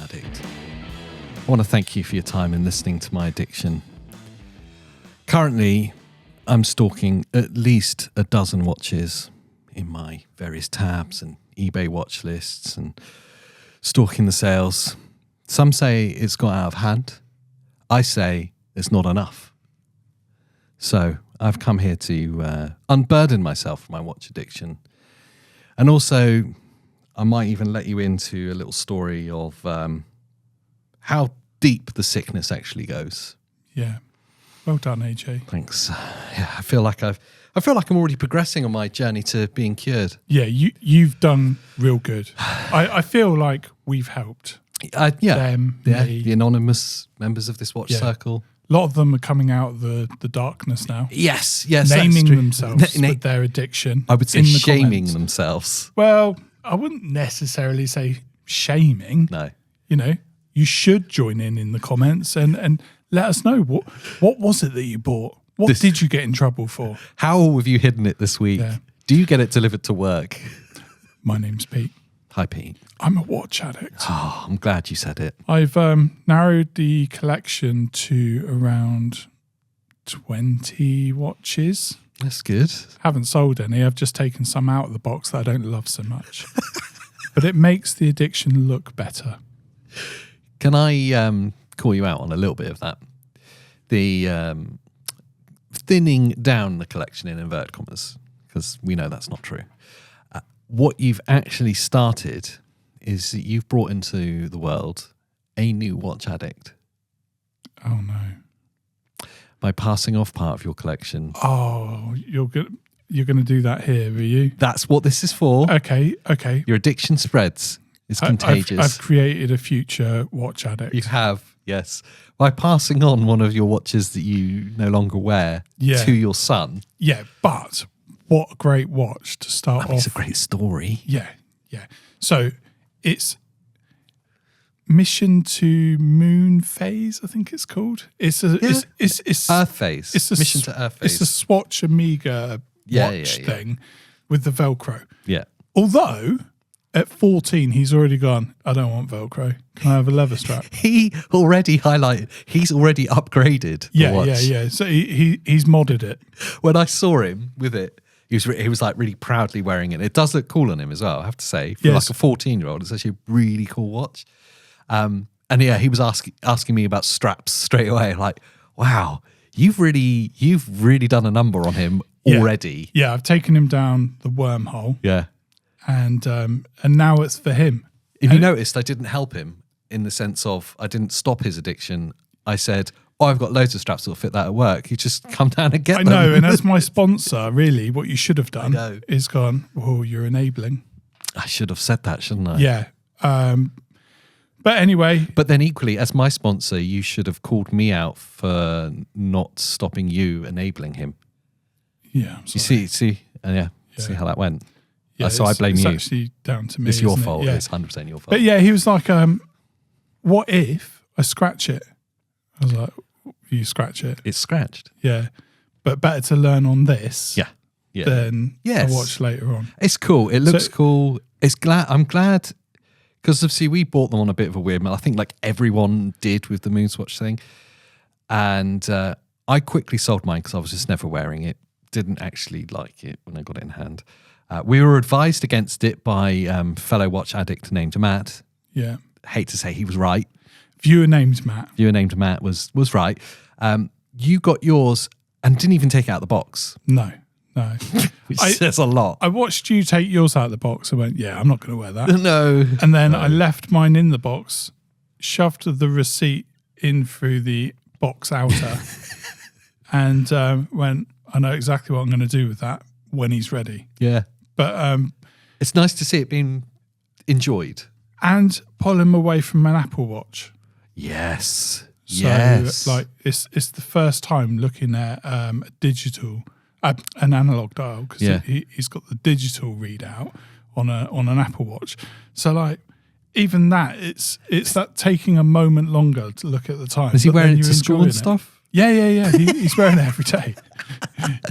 Addict. I want to thank you for your time in listening to my addiction. Currently, I'm stalking at least a dozen watches in my various tabs and eBay watch lists and stalking the sales. Some say it's got out of hand. I say it's not enough. So I've come here to unburden myself from my watch addiction. And also, I might even let you into a little story of how deep the sickness actually goes. Yeah. Well done, AJ. Thanks. Yeah, I feel like I'm already progressing on my journey to being cured. Yeah, you've done real good. I feel like we've helped. Them, me. The anonymous members of this watch circle. A lot of them are coming out of the darkness now. Yes, naming themselves with their addiction. I would say shaming themselves. Well, I wouldn't necessarily say shaming. No. You know, you should join in the comments and let us know what was it that you bought? What did you get in trouble for? How have you hidden it this week? Yeah. Do you get it delivered to work? My name's Pete. Hi, Pete. I'm a watch addict. Oh, I'm glad you said it. I've narrowed the collection to around 20 watches. That's good. Haven't sold any. I've just taken some out of the box that I don't love so much. But it makes the addiction look better. Can I call you out on a little bit of that? The thinning down the collection in inverted commas, because we know that's not true. What you've actually started is that you've brought into the world a new watch addict. Oh, no. By passing off part of your collection. Oh, you're going to do that here, are you? That's what this is for. Okay. Your addiction spreads. It's contagious. I've created a future watch addict. You have, yes. By passing on one of your watches that you no longer wear to your son. Yeah, but what a great watch to start off. It's a great story. Yeah. So it's Mission to Moon Phase, I think it's called. It's Earth Phase. It's Mission to Earth Phase. It's a Swatch Amiga watch thing with the Velcro. Yeah. Although at 14, he's already gone, I don't want Velcro. Can I have a leather strap? He's already upgraded the watch. Yeah. So he's modded it. When I saw him with it, he was like really proudly wearing it. It does look cool on him as well, I have to say. For like a 14-year-old, it's actually a really cool watch. And yeah, he was asking me about straps straight away. Like, wow, you've really done a number on him already. Yeah, I've taken him down the wormhole. Yeah. And now it's for him. If you noticed, I didn't help him in the sense of I didn't stop his addiction. I said, I've got loads of straps that'll fit that at work. You just come down and get them. I know, and as my sponsor, really, what you should have done is gone, oh, you're enabling. I should have said that, shouldn't I? Yeah. But anyway. But then equally, as my sponsor, you should have called me out for not stopping you enabling him. Yeah, I'm sorry. You see how that went? Yeah, so I blame you. It's actually down to me. It's your isn't fault. It? Yeah. It's 100% your fault. But yeah, he was like, what if I scratch it? I was like, you scratch it. It's scratched. Yeah. But better to learn on this than a watch later on. It's cool. It looks cool. I'm glad because obviously we bought them on a bit of a weird mail. I think like everyone did with the Moonswatch thing. And I quickly sold mine because I was just never wearing it. Didn't actually like it when I got it in hand. We were advised against it by fellow watch addict named Matt. Yeah. Hate to say he was right. Viewer named Matt was right. You got yours and didn't even take it out of the box. No. Which says a lot. I watched you take yours out of the box. I went, yeah, I'm not going to wear that. No. And then I left mine in the box, shoved the receipt in through the box outer and went, I know exactly what I'm going to do with that when he's ready. Yeah. But it's nice to see it being enjoyed. And pull him away from an Apple Watch. Yes. So, like, it's the first time looking at a digital, an analog dial, because he's got the digital readout on an Apple Watch. So, like, even that, it's that taking a moment longer to look at the time. Is he wearing it to school and stuff? Yeah. He's wearing it every day.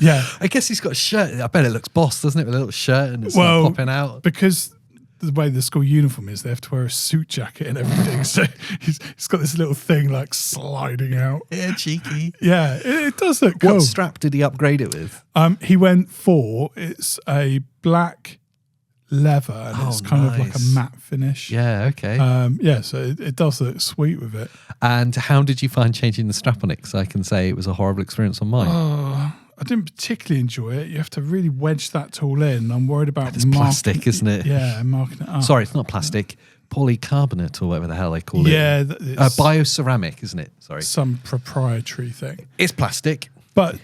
Yeah. I guess he's got a shirt. I bet it looks boss, doesn't it? With a little shirt and it's like popping out. Because the way the school uniform is, they have to wear a suit jacket and everything. So he's got this little thing like sliding out. Yeah, cheeky. Yeah, it does look cool. What strap did he upgrade it with? He went for, it's a black leather and it's kind of like a matte finish. Yeah, okay. So it does look sweet with it. And how did you find changing the strap on it? Because I can say it was a horrible experience on mine. I didn't particularly enjoy it. You have to really wedge that tool in. I'm worried about It's plastic, isn't it? Yeah, marking it up. Sorry, it's not plastic. Polycarbonate or whatever the hell they call it. Yeah. Bioceramic, isn't it? Sorry. Some proprietary thing. It's plastic. But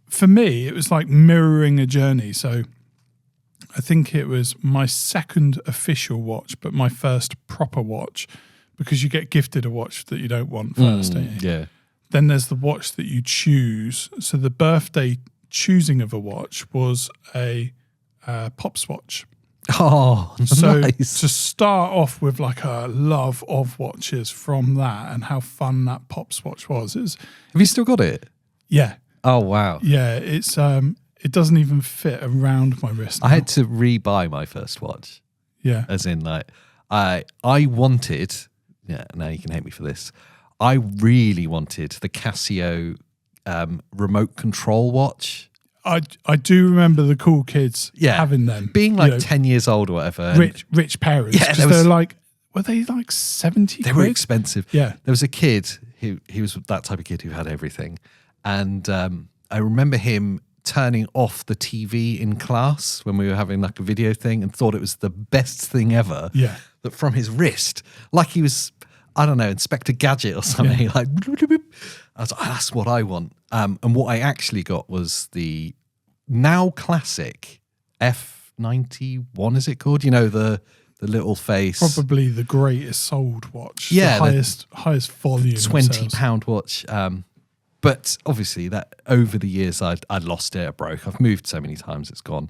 for me, it was like mirroring a journey. So I think it was my second official watch, but my first proper watch, because you get gifted a watch that you don't want first, don't you? Yeah. Then there's the watch that you choose. So the birthday choosing of a watch was a Pops watch. Oh, so nice. to start off with like a love of watches from that and how fun that Pops watch was. Have you still got it? Yeah. Oh, wow. Yeah, it's it doesn't even fit around my wrist now. I had to re-buy my first watch. Yeah. As in, like, I wanted, yeah, now you can hate me for this, I really wanted the Casio remote control watch. I do remember the cool kids having them. Being like 10 years old or whatever. Rich parents. Yeah, they're like, were they like 70 They quid? were expensive. Yeah. There was a kid, he was that type of kid who had everything. And I remember him turning off the TV in class when we were having like a video thing and thought it was the best thing ever. Yeah. That from his wrist, like he was, I don't know, Inspector Gadget or something. Like, I was like, that's what I want. And what I actually got was the now classic F91, is it called? You know, the little face. Probably the greatest sold watch. Yeah. The highest volume. £20 watch. But obviously that over the years I'd lost it, it broke. I've moved so many times it's gone.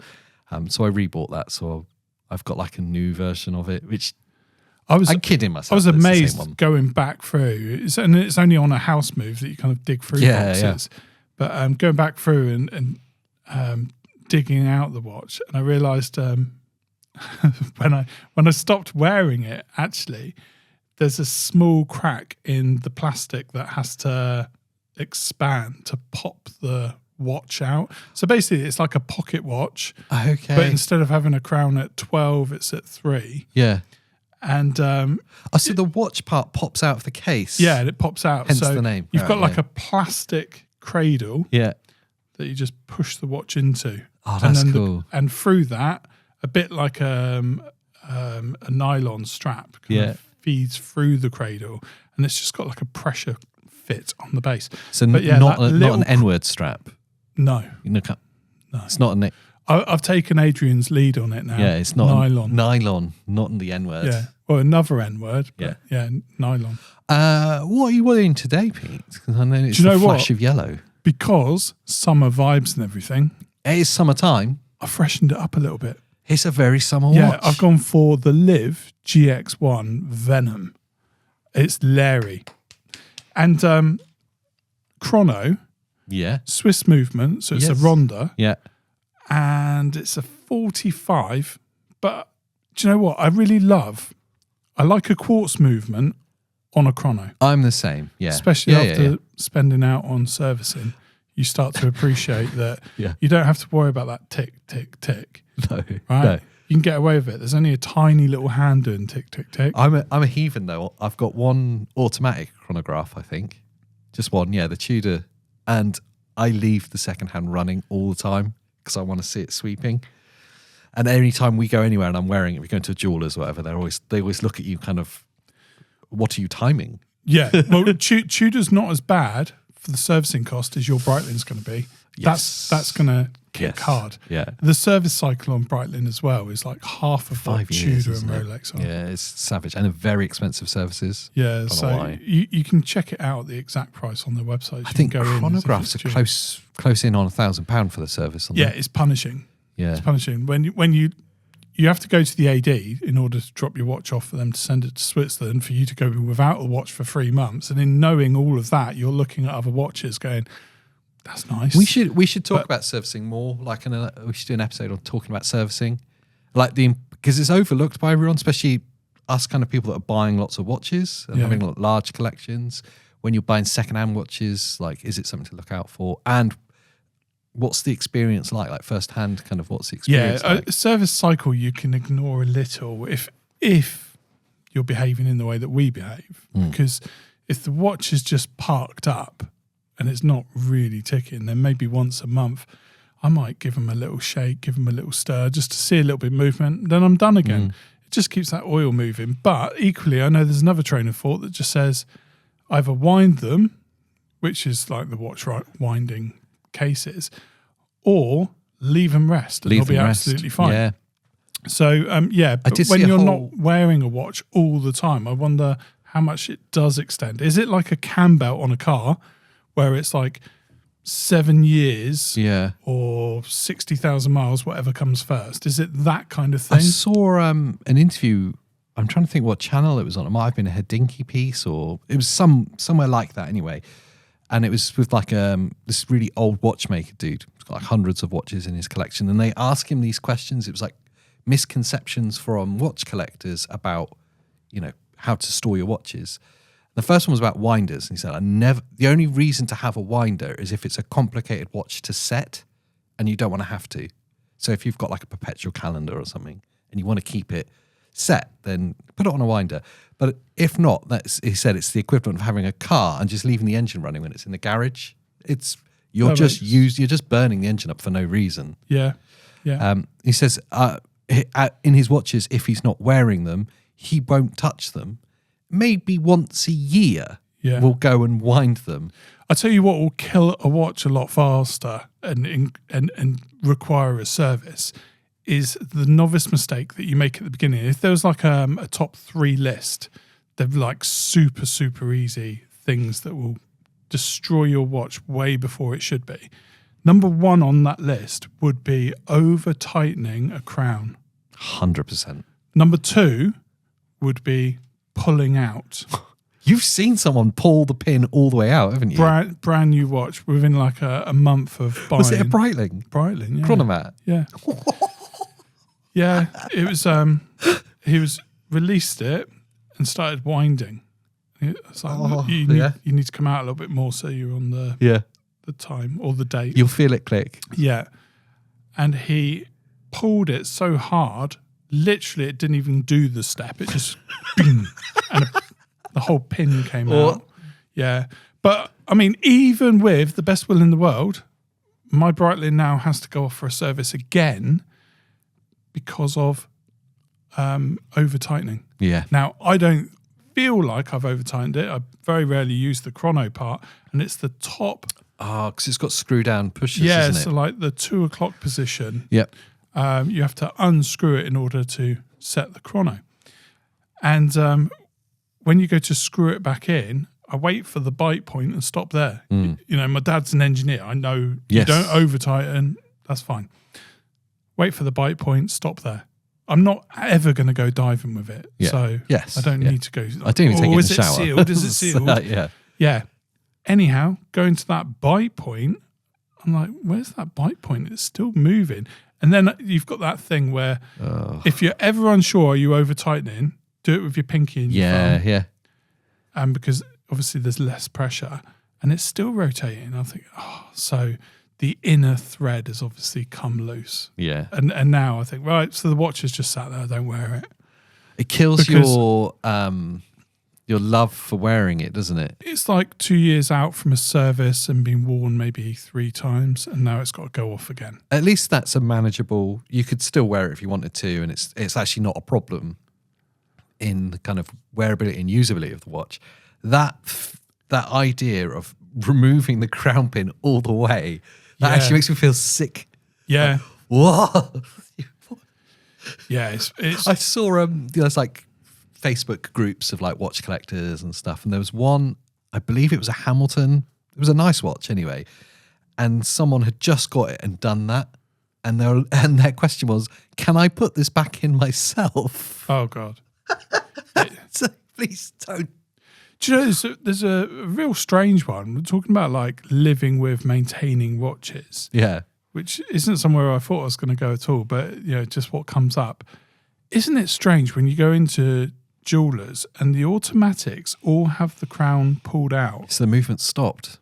So I rebought that. So I've got like a new version of it, which I'm kidding myself. I was amazed going back through. It's only on a house move that you kind of dig through boxes. Yeah. But going back through and digging out the watch, and I realised when I stopped wearing it, actually, there's a small crack in the plastic that has to expand to pop the watch out. So basically it's like a pocket watch. Okay. But instead of having a crown at 12, it's at 3. Yeah. And so the watch part pops out of the case. Yeah, and it pops out. Hence so the name. You've got like a plastic cradle. Yeah. That you just push the watch into. Oh, that's cool. And through that, a bit like a nylon strap kind of feeds through the cradle, and it's just got like a pressure fit on the base. So not an N-word strap. No, no, it's not an. I've taken Adrian's lead on it now. Yeah, it's not nylon. Nylon, not in the N-word. Yeah, well, another N-word. Yeah, nylon. What are you wearing today, Pete? Because I know it's a flash of yellow. Because summer vibes and everything. It is summertime. I freshened it up a little bit. It's a very summer watch. Yeah, I've gone for the Liv GX1 Venom. It's Larry. And Chrono. Yeah. Swiss movement, so it's a Ronda. Yeah. And it's a 45. But do you know what? I like a quartz movement on a Chrono. I'm the same, yeah. Especially after spending out on servicing. You start to appreciate that you don't have to worry about that tick, tick, tick. No. Right? No. You can get away with it. There's only a tiny little hand doing tick, tick, tick. I'm a heathen, though. I've got one automatic chronograph, I think. Just one, the Tudor. And I leave the second hand running all the time because I want to see it sweeping. And any time we go anywhere and I'm wearing it, we go into a jeweler's or whatever, they always look at you kind of, what are you timing? Yeah. Well, Tudor's not as bad for the servicing cost as your Breitland's going to be. Yes. That's going to kick hard. Yeah. The service cycle on Breitland as well is like half of 5 what years, Tudor and Rolex are. Yeah, it's savage. And very expensive services. Yeah, so you can check it out, the exact price on their website. I think chronographs are close in on £1,000 for the service. Yeah, it's punishing. Yeah. It's punishing. When you have to go to the AD in order to drop your watch off for them to send it to Switzerland for you to go without a watch for 3 months. And in knowing all of that, you're looking at other watches going, that's nice. We should talk about servicing more. We should do an episode on talking about servicing, like the because it's overlooked by everyone, especially us kind of people that are buying lots of watches and having large collections. When you're buying secondhand watches, like, is it something to look out for? And what's the experience like firsthand, kind of what's the experience like? A service cycle you can ignore a little if you're behaving in the way that we behave. Because if the watch is just parked up and it's not really ticking, then maybe once a month I might give them a little shake, give them a little stir just to see a little bit of movement. Then I'm done again. It just keeps that oil moving. But equally, I know there's another train of thought that just says either wind them, which is like the watch winding cases, or leave them rest and they'll be absolutely fine. Yeah. So, but when you're not wearing a watch all the time, I wonder how much it does extend. Is it like a cam belt on a car where it's like 7 years or 60,000 miles, whatever comes first? Is it that kind of thing? I saw an interview. I'm trying to think what channel it was on. It might have been a Hodinkee piece, or it was somewhere like that anyway. And it was with like this really old watchmaker dude. He's got like hundreds of watches in his collection. And they ask him these questions. It was like misconceptions from watch collectors about, how to store your watches. The first one was about winders. And he said, the only reason to have a winder is if it's a complicated watch to set and you don't want to have to. So if you've got like a perpetual calendar or something and you want to keep it set, then put it on a winder. But if not, he said it's the equivalent of having a car and just leaving the engine running when it's in the garage. You're just burning the engine up for no reason. Yeah. He says in his watches, if he's not wearing them, he won't touch them. Maybe once a year, we'll go and wind them. I tell you what will kill a watch a lot faster and require a service is the novice mistake that you make at the beginning. If there was like a top 3 list, they're like super, super easy things that will destroy your watch way before it should be. Number 1 on that list would be over-tightening a crown. 100%. Number 2 would be pulling out. You've seen someone pull the pin all the way out, haven't you? Brand new watch within like a month of buying. Was it a Breitling? Breitling, yeah. Chronomat? Yeah. Yeah, it was. He released it and started winding. It's like, look, you need to come out a little bit more so you're on the time or the date. You'll feel it click. Yeah, and he pulled it so hard, literally, it didn't even do the step. It just bing, and the whole pin came out. Yeah, but I mean, even with the best will in the world, my Breitling now has to go off for a service again because of over tightening. Yeah. Now I don't feel like I've over tightened it. I very rarely use the chrono part, and it's the top. Oh, because it's got screw down pushes. Yeah, isn't it? so like the 2 o'clock position. Yep. You have to unscrew it in order to set the chrono. And when you go to screw it back in, I wait for the bite point and stop there. My dad's an engineer. I know you don't over tighten. That's fine. Wait for the bite point, stop there. I'm not ever going to go diving with it. Yeah. So I don't need to go. I didn't even take it in the shower. Sealed? Is it sealed? Yeah. Anyhow, going to that bite point, I'm like, where's that bite point? It's still moving. And then you've got that thing where if you're ever unsure, are you over tightening? Do it with your pinky and your thumb. Yeah. And because obviously there's less pressure and it's still rotating. I think, so the inner thread has obviously come loose. Yeah. And now I think, right, so the watch is just sat there, don't wear it. It kills your love for wearing it, doesn't it? It's like 2 years out from a service and been worn maybe 3 times and now it's got to go off again. At least that's a manageable, you could still wear it if you wanted to, and it's actually not a problem in the kind of wearability and usability of the watch. That idea of removing the crown pin all the way, that actually makes me feel sick. Yeah. Like, what? Yeah, it's I saw there's like Facebook groups of like watch collectors and stuff, and there was one, I believe it was a Hamilton. It was a nice watch anyway, and someone had just got it and done that, and their question was, "Can I put this back in myself?" Oh God! So please don't. Do you know there's a real strange one? We're talking about like living with maintaining watches. Yeah. Which isn't somewhere I thought I was going to go at all, but just what comes up isn't it strange when you go into jewelers and the automatics all have the crown pulled out? So the movement stopped.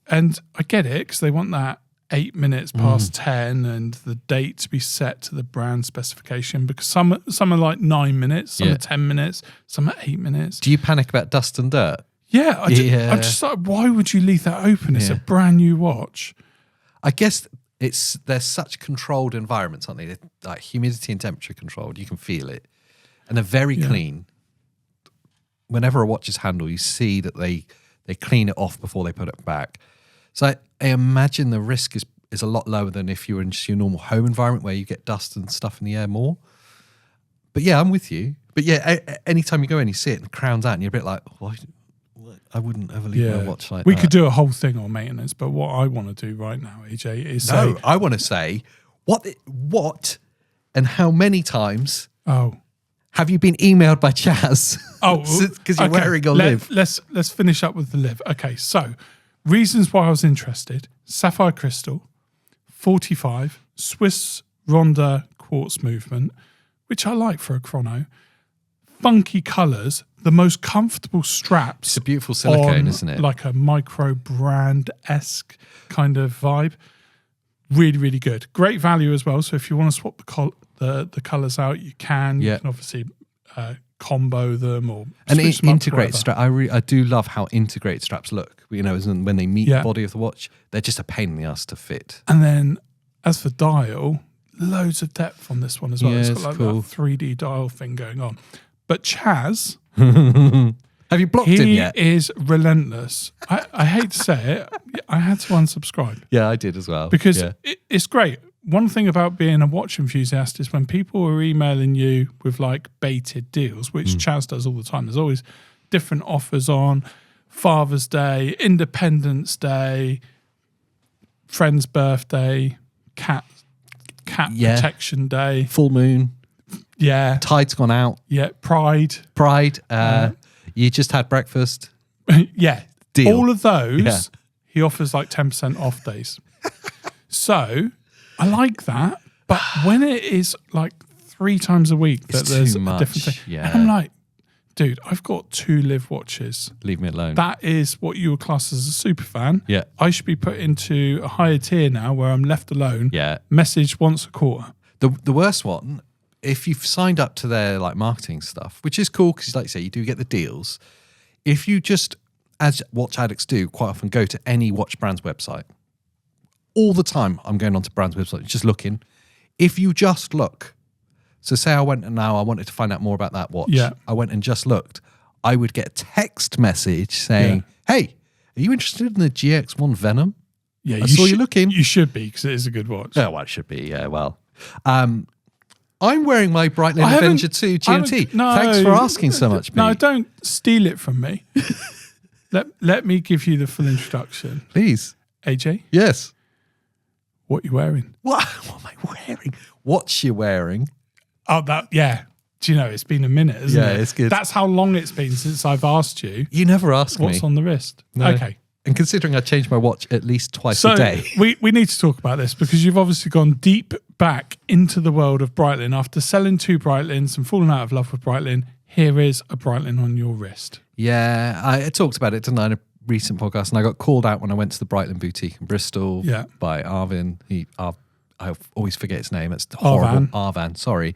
And I get it because they want that 8 minutes past 10 and the date to be set to the brand specification, because some are like 9 minutes, some are 10 minutes, some are 8 minutes. Do you panic about dust and dirt? Yeah, I'm just like, why would you leave that open? It's a brand new watch. I guess they're such controlled environments, aren't they? They're like humidity and temperature controlled. You can feel it. And they're very clean. Whenever a watch is handled, you see that they clean it off before they put it back. So I imagine the risk is a lot lower than if you were in just your normal home environment where you get dust and stuff in the air more. But yeah, I'm with you. But yeah, anytime you go in, you see it and the crown's out and you're a bit like, well, I wouldn't ever leave my watch like that. We could do a whole thing on maintenance, but what I want to do right now, AJ, is say... I want to say, what and how many times have you been emailed by Chaz? Because you're wearing a Liv. Let's finish up with the Liv. Okay, so... reasons why I was interested: sapphire crystal, 45, Swiss Ronda quartz movement, which I like for a chrono. Funky colours, the most comfortable straps. It's a beautiful silicone, isn't it? Like a MicroBrand-esque kind of vibe. Really, really good. Great value as well. So if you want to swap the colours out, you can. You can obviously combo them or integrate strap. I do love how integrated straps look. You know, when they meet the body of the watch, they're just a pain in the ass to fit. And then as for dial, loads of depth on this one as well. It's got like that 3D dial thing going on. But Chaz, have you blocked him yet? He is relentless. I hate to say it, I had to unsubscribe. Yeah, I did as well. Because it's great. One thing about being a watch enthusiast is when people are emailing you with like baited deals, which Chaz does all the time. There's always different offers on Father's Day, Independence Day, friend's birthday, cat protection day, full moon. Yeah. Tide's gone out. Yeah. Pride. You just had breakfast. Yeah. Deal. All of those, he offers like 10% off days. So I like that. But when it is like 3 times a week that there's a different thing. Yeah. And I'm like, dude, I've got 2 Liv watches. Leave me alone. That is what you would class as a super fan. Yeah. I should be put into a higher tier now where I'm left alone. Yeah. Message once a quarter. The worst one, if you've signed up to their like marketing stuff, which is cool because like you say, you do get the deals. If you just, as watch addicts do, quite often go to any watch brand's website. All the time I'm going onto brand's website, just looking. If you just look, so say I went and now I wanted to find out more about that watch. Yeah. I went and just looked. I would get a text message saying, hey, are you interested in the GX1 Venom? Yeah, I saw you looking. You should be because it is a good watch. Oh, well, it should be. Yeah, well. I'm wearing my Breitling Avenger 2 GMT. No, thanks for asking so much, Pete. No, don't steal it from me. let me give you the full introduction. Please. AJ? Yes. What are you wearing? What am I wearing? What's you wearing? Oh, yeah. Do you know, it's been a minute, isn't it? Yeah, it's good. That's how long it's been since I've asked you. You never ask me. What's on the wrist? No. Okay. And considering I change my watch at least twice a day. we need to talk about this because you've obviously gone deep back into the world of Breitling. After selling 2 Breitlings and falling out of love with Breitling, here is a Breitling on your wrist. Yeah, I talked about it, didn't I, in a recent podcast, and I got called out when I went to the Breitling boutique in Bristol by Arvin. I always forget his name. It's horrible. Arvan, sorry.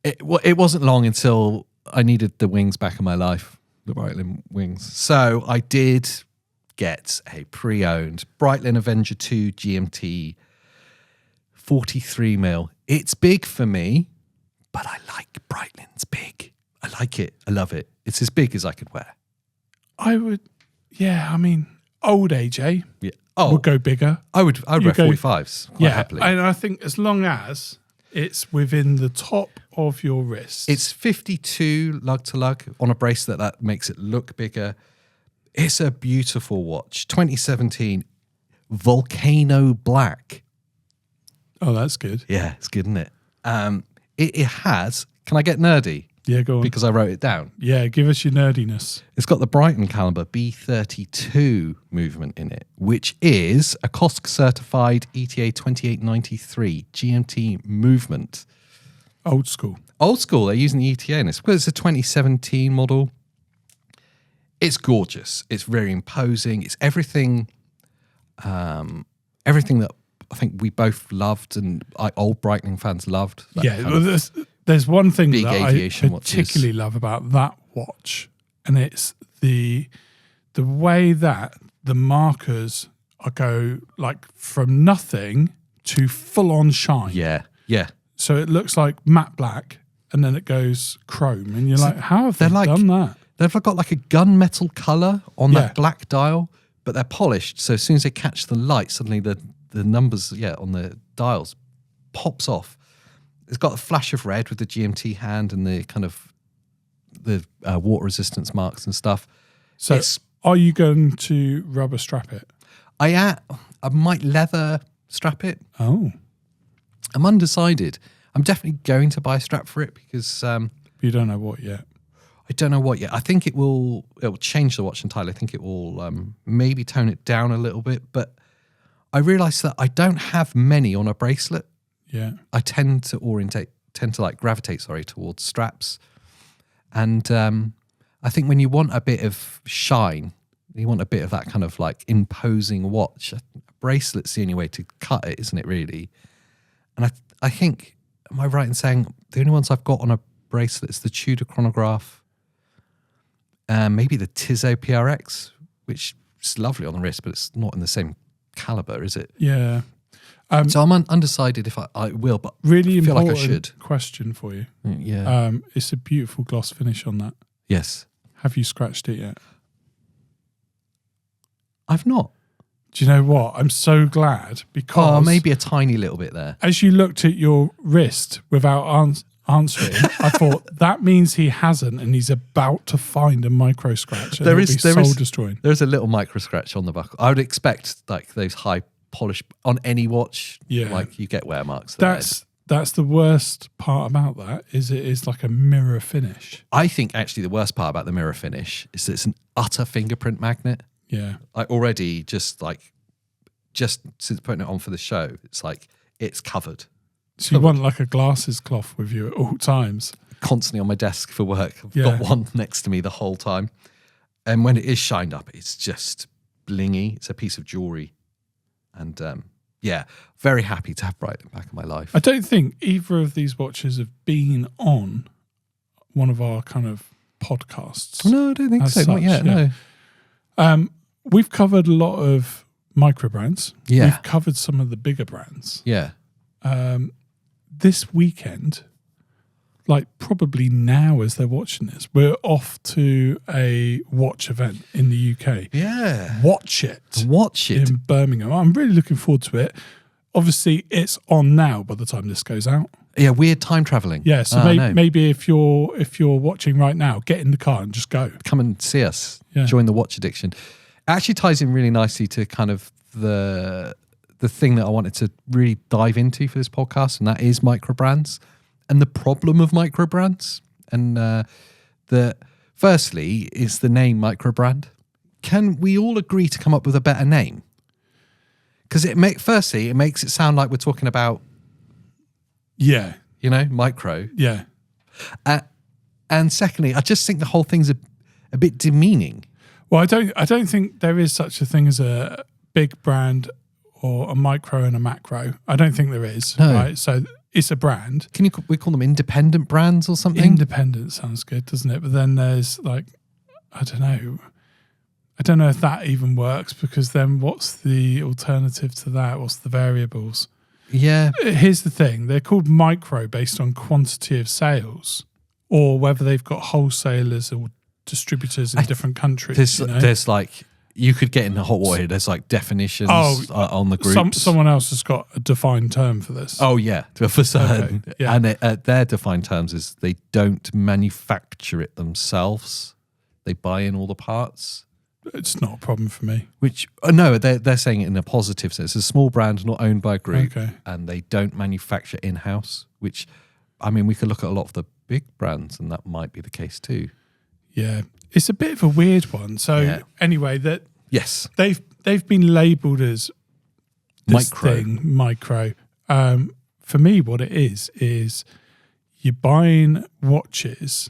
It wasn't long until I needed the wings back in my life, the Breitling wings. So I did get a pre-owned Breitling Avenger 2 GMT 43mm. It's big for me, but I like Breitling's big. I like it. I love it. It's as big as I could wear. I would, I mean, old AJ would go bigger. I would wear 45s quite happily. And I think as long as it's within the top of your wrist. It's 52 lug to lug on a bracelet that makes it look bigger. It's a beautiful watch. 2017 Volcano Black. Oh, that's good. Yeah, it's good, isn't it? It has, can I get nerdy? Yeah, go on. Because I wrote it down. Yeah, give us your nerdiness. It's got the Brighton caliber B32 movement in it, which is a COSC certified ETA 2893 GMT movement. Old school. Old school. They're using the ETA in this because it's a 2017 model. It's gorgeous. It's very imposing. It's everything that I think we both loved and old Breitling fans loved. Yeah, there's one thing big that aviation I particularly love about that watch, and it's the way that the markers go like from nothing to full on shine. Yeah. So it looks like matte black, and then it goes chrome, and you're like, how have they done that? They've got like a gunmetal colour on that black dial, but they're polished. So as soon as they catch the light, suddenly the numbers on the dials pops off. It's got a flash of red with the GMT hand and the kind of the water resistance marks and stuff. So are you going to rubber strap it? I might leather strap it. Oh. I'm undecided. I'm definitely going to buy a strap for it because you don't know what yet. I don't know what yet. I think it will change the watch entirely. I think it will maybe tone it down a little bit, but I realise that I don't have many on a bracelet. Yeah. I tend to gravitate towards straps. And I think when you want a bit of shine, you want a bit of that kind of like imposing watch, a bracelet's the only way to cut it, isn't it really? And I think, am I right in saying the only ones I've got on a bracelet is the Tudor chronograph, maybe the Tizzo PRX, which is lovely on the wrist, but it's not in the same caliber, is it? Yeah. So I'm undecided if I will, but really I feel important like I should. Question for you. Yeah. It's a beautiful gloss finish on that. Yes. Have you scratched it yet? I've not. Do you know what? I'm so glad because maybe a tiny little bit there. As you looked at your wrist without answering, I thought that means he hasn't, and he's about to find a micro scratch. And it'll be soul destroying. There's a little micro scratch on the buckle. I would expect like those high polish on any watch. Yeah, like you get wear marks. That's the worst part about that. Is it is like a mirror finish. I think actually the worst part about the mirror finish is that it's an utter fingerprint magnet. Yeah, I already just since putting it on for the show, it's like it's covered. So you want like a glasses cloth with you at all times? Constantly on my desk for work. I've got one next to me the whole time. And when it is shined up, it's just blingy. It's a piece of jewelry. And very happy to have Breitling back in my life. I don't think either of these watches have been on one of our kind of podcasts. No, I don't think so. Not yet, no. We've covered a lot of micro brands. Yeah. We've covered some of the bigger brands. Yeah. This weekend, like probably now as they're watching this, we're off to a watch event in the UK. Yeah. Watch it in Birmingham. I'm really looking forward to it. Obviously, it's on now by the time this goes out. Yeah, weird time traveling. Yeah, so maybe if you're watching right now, get in the car and just go. Come and see us. Yeah. Join the watch addiction. It actually ties in really nicely to kind of the thing that I wanted to really dive into for this podcast, and that is microbrands and the problem of microbrands. And firstly is the name microbrand. Can we all agree to come up with a better name? Because it makes it sound like we're talking about micro. Yeah. And secondly, I just think the whole thing's a bit demeaning. Well, I don't think there is such a thing as a big brand or a micro and a macro. I don't think there is. No. Right? So it's a brand. We call them independent brands or something? Independent sounds good, doesn't it? But then there's like, I don't know if that even works, because then what's the alternative to that? What's the variables? Yeah. Here's the thing. They're called micro based on quantity of sales, or whether they've got wholesalers or distributors in different countries. There's like, you could get in the hot water. There's like definitions on the groups. Someone else has got a defined term for this. Oh, yeah, for certain. Okay, yeah. And their defined terms is they don't manufacture it themselves. They buy in all the parts. It's not a problem for me. Which, no, they're saying it in a positive sense. It's a small brand not owned by a group, and they don't manufacture in-house, which, I mean, we could look at a lot of the big brands, and that might be the case too. Yeah. It's a bit of a weird one. So anyway, yes, they've been labelled as this micro. For me, what it is you're buying watches,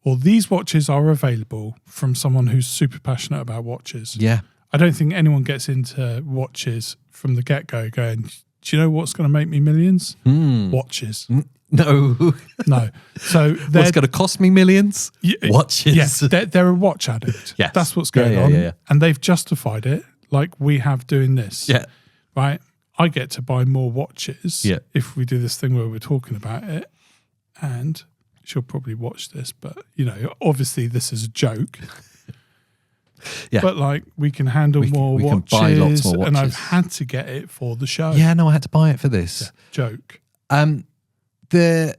or these watches are available from someone who's super passionate about watches. Yeah. I don't think anyone gets into watches from the get-go going, do you know what's going to make me millions? Watches. No. No. So what's going to cost me millions? Watches. Yeah, they're a watch addict. Yes. That's what's going on. Yeah. And they've justified it like we have doing this. Yeah. Right? I get to buy more watches if we do this thing where we're talking about it. And she'll probably watch this, but, obviously this is a joke. Yeah. But like we can handle more watches, can buy lots more watches. And I've had to get it for the show. Yeah, no, I had to buy it for this. Yeah, joke. The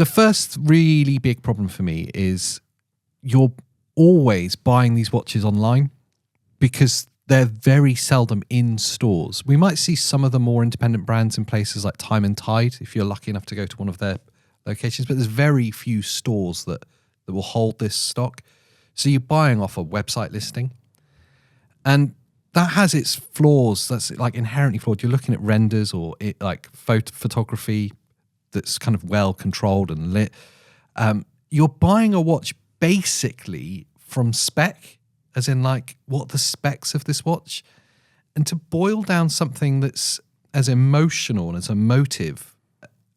first really big problem for me is you're always buying these watches online because they're very seldom in stores. We might see some of the more independent brands in places like Time and Tide if you're lucky enough to go to one of their locations, but there's very few stores that will hold this stock. So you're buying off a website listing, and that has its flaws. That's like inherently flawed. You're looking at renders or photography that's kind of well controlled and lit. You're buying a watch basically from spec, as in like what are the specs of this watch, and to boil down something that's as emotional and as emotive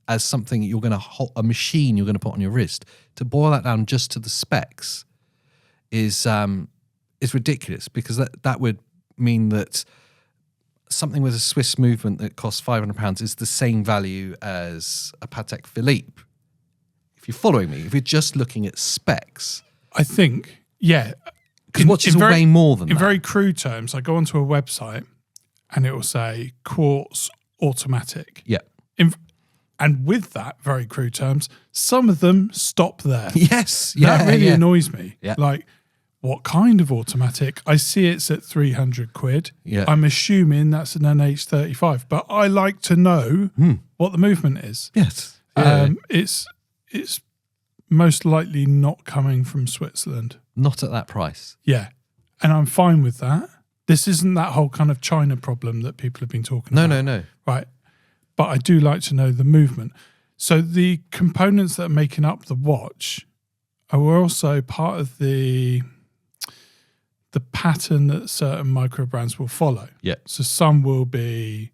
as something you're going to hold, a machine you're going to put on your wrist, to boil that down just to the specs is ridiculous, because that would mean that something with a Swiss movement that costs £500 is the same value as a Patek Philippe. If you're following me, if you're just looking at specs, I think, yeah, because watches are way more than that. In very crude terms, I go onto a website and it will say quartz automatic. Yeah. And with that, very crude terms, some of them stop there. Yes. That really annoys me. Yeah. Like, what kind of automatic? I see it's at 300 quid. Yeah. I'm assuming that's an NH35, but I like to know what the movement is. Yes. It's most likely not coming from Switzerland. Not at that price. Yeah. And I'm fine with that. This isn't that whole kind of China problem that people have been talking about. No. Right. But I do like to know the movement. So the components that are making up the watch are also part of the pattern that certain micro brands will follow. Yeah. So some will be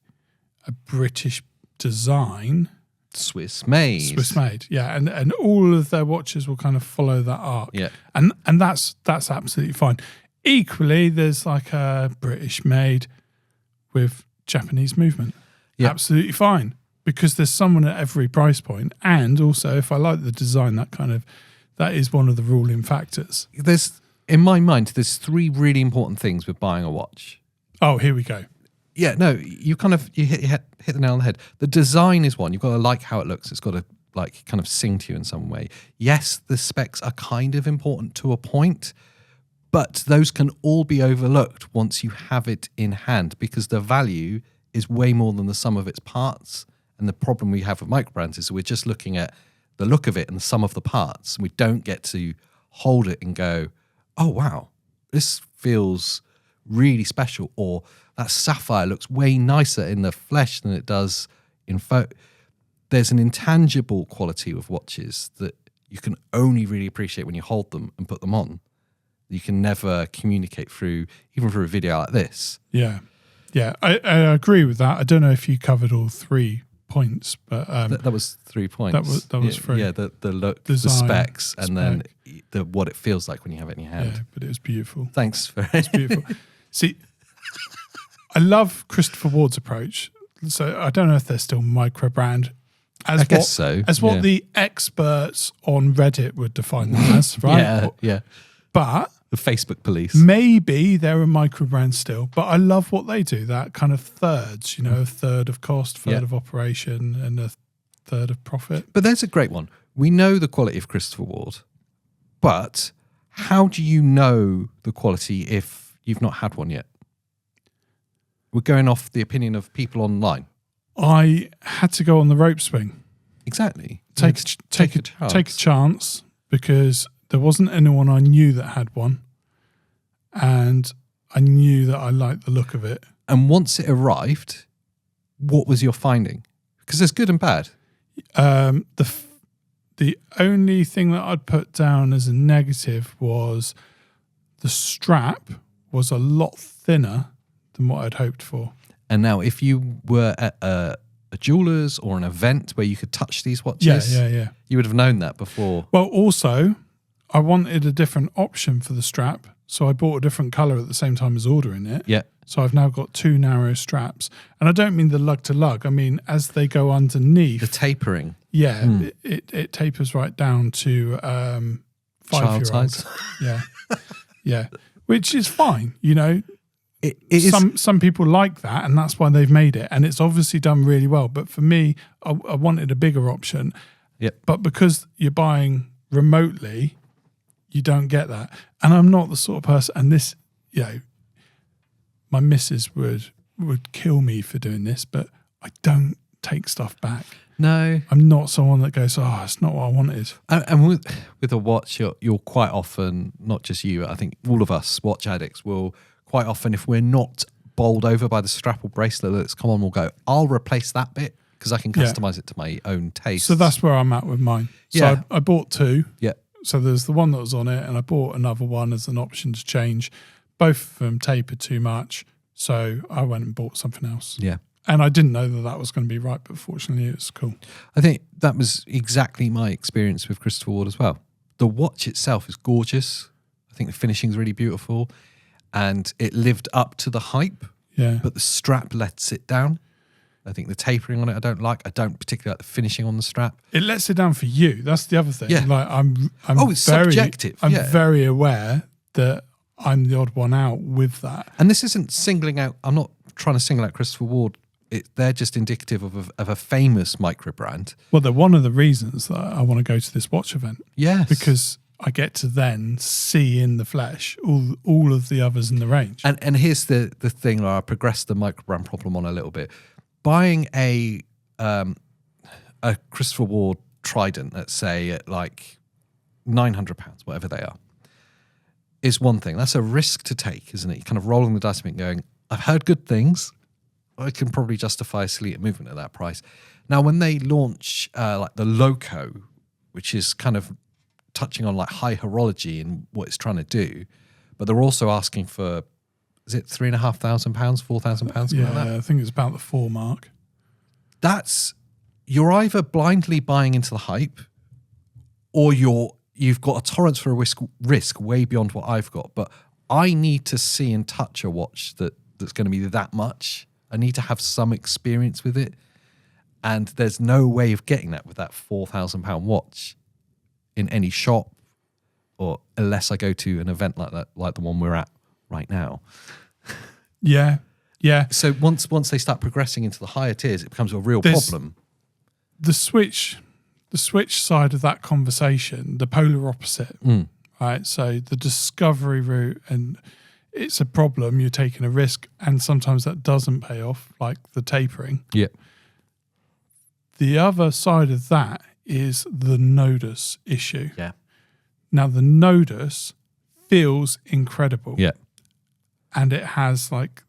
a British design. Swiss made. Yeah. And all of their watches will kind of follow that arc. Yeah. And that's absolutely fine. Equally, there's like a British made with Japanese movement. Yeah. Absolutely fine. Because there's someone at every price point. And also, if I like the design, that is one of the ruling factors. In my mind, there's three really important things with buying a watch. Oh, here we go. Yeah, no, you hit the nail on the head. The design is one. You've got to like how it looks. It's got to like kind of sing to you in some way. Yes, the specs are kind of important to a point, but those can all be overlooked once you have it in hand, because the value is way more than the sum of its parts. And the problem we have with microbrands is we're just looking at the look of it and the sum of the parts. And we don't get to hold it and go, oh, wow, this feels really special. Or that sapphire looks way nicer in the flesh than it does in photo. There's an intangible quality of watches that you can only really appreciate when you hold them and put them on. You can never communicate through, even through a video like this. Yeah. Yeah, I agree with that. I don't know if you covered all 3 points, but that was 3 points. That was 3. Yeah, the look, design, the specs, and then what it feels like when you have it in your hand. Yeah, but it was beautiful. Thanks for it's beautiful. See, I love Christopher Ward's approach. So I don't know if they're still microbrand. I guess so. As what the experts on Reddit would define them as, right? Yeah. But the Facebook police. Maybe they're a microbrand still, but I love what they do. That kind of thirds, a third of cost, third of operation, and a third of profit. But there's a great one. We know the quality of Christopher Ward, but how do you know the quality if you've not had one yet? We're going off the opinion of people online. I had to go on the rope swing. Exactly. Take a chance, because there wasn't anyone I knew that had one, and I knew that I liked the look of it. And once it arrived, what was your finding? Because there's good and bad. The only thing that I'd put down as a negative was the strap was a lot thinner than what I'd hoped for. And now, if you were at a jeweler's or an event where you could touch these watches, yeah, you would have known that before. Well, also, I wanted a different option for the strap, so I bought a different colour at the same time as ordering it. Yeah. So I've now got 2 narrow straps. And I don't mean the lug to lug. I mean, as they go underneath. The tapering. Yeah, it tapers right down to 5-year-olds. size. Yeah. Which is fine, you know. It is. Some people like that, and that's why they've made it. And it's obviously done really well. But for me, I wanted a bigger option. Yep. But because you're buying remotely, you don't get that. And I'm not the sort of person, and this, you know, my missus would kill me for doing this, but I don't take stuff back. No. I'm not someone that goes, oh, it's not what I wanted. And with a watch, you're quite often, not just you, I think all of us watch addicts will quite often, if we're not bowled over by the strap or bracelet that's come on, we'll go, I'll replace that bit because I can customize it to my own taste. So that's where I'm at with mine. So I bought 2. Yeah. So there's the one that was on it, and I bought another one as an option to change. Both of them tapered too much, so I went and bought something else. Yeah. And I didn't know that was going to be right, but fortunately it was cool. I think that was exactly my experience with Christopher Ward as well. The watch itself is gorgeous. I think the finishing is really beautiful, and it lived up to the hype. Yeah. But the strap lets it down. I think the tapering on it I don't like. I don't particularly like the finishing on the strap. It lets it down for you. That's the other thing. Yeah. Like it's subjective. I'm very aware that I'm the odd one out with that. And this isn't singling out. I'm not trying to single out Christopher Ward. They're just indicative of a famous micro brand. Well, they're one of the reasons that I want to go to this watch event. Yes. Because I get to then see in the flesh all of the others in the range. And here's the thing, Laura, I progressed the MicroBrand Problem on a little bit. Buying a Christopher Ward Trident, let's say at like £900, whatever they are, is one thing. That's a risk to take, isn't it? You're kind of rolling the dice and going, I've heard good things. I can probably justify a silly movement at that price. Now, when they launch like the Loco, which is kind of touching on like high horology and what it's trying to do, but they're also asking for, is it £3,500, £4,000? Yeah, like that? I think it's about the 4 mark. You're either blindly buying into the hype, or you've got a tolerance for a risk way beyond what I've got. But I need to see and touch a watch that's going to be that much. I need to have some experience with it. And there's no way of getting that with that £4,000 watch in any shop, or unless I go to an event like that, like the one we're at right now. Yeah. So once they start progressing into the higher tiers, it becomes a real problem. The switch side of that conversation, the polar opposite, right? So the discovery route, and it's a problem. You're taking a risk, and sometimes that doesn't pay off, like the tapering. Yeah. The other side of that is the nodus issue. Yeah. Now, the nodus feels incredible. Yeah. And it has like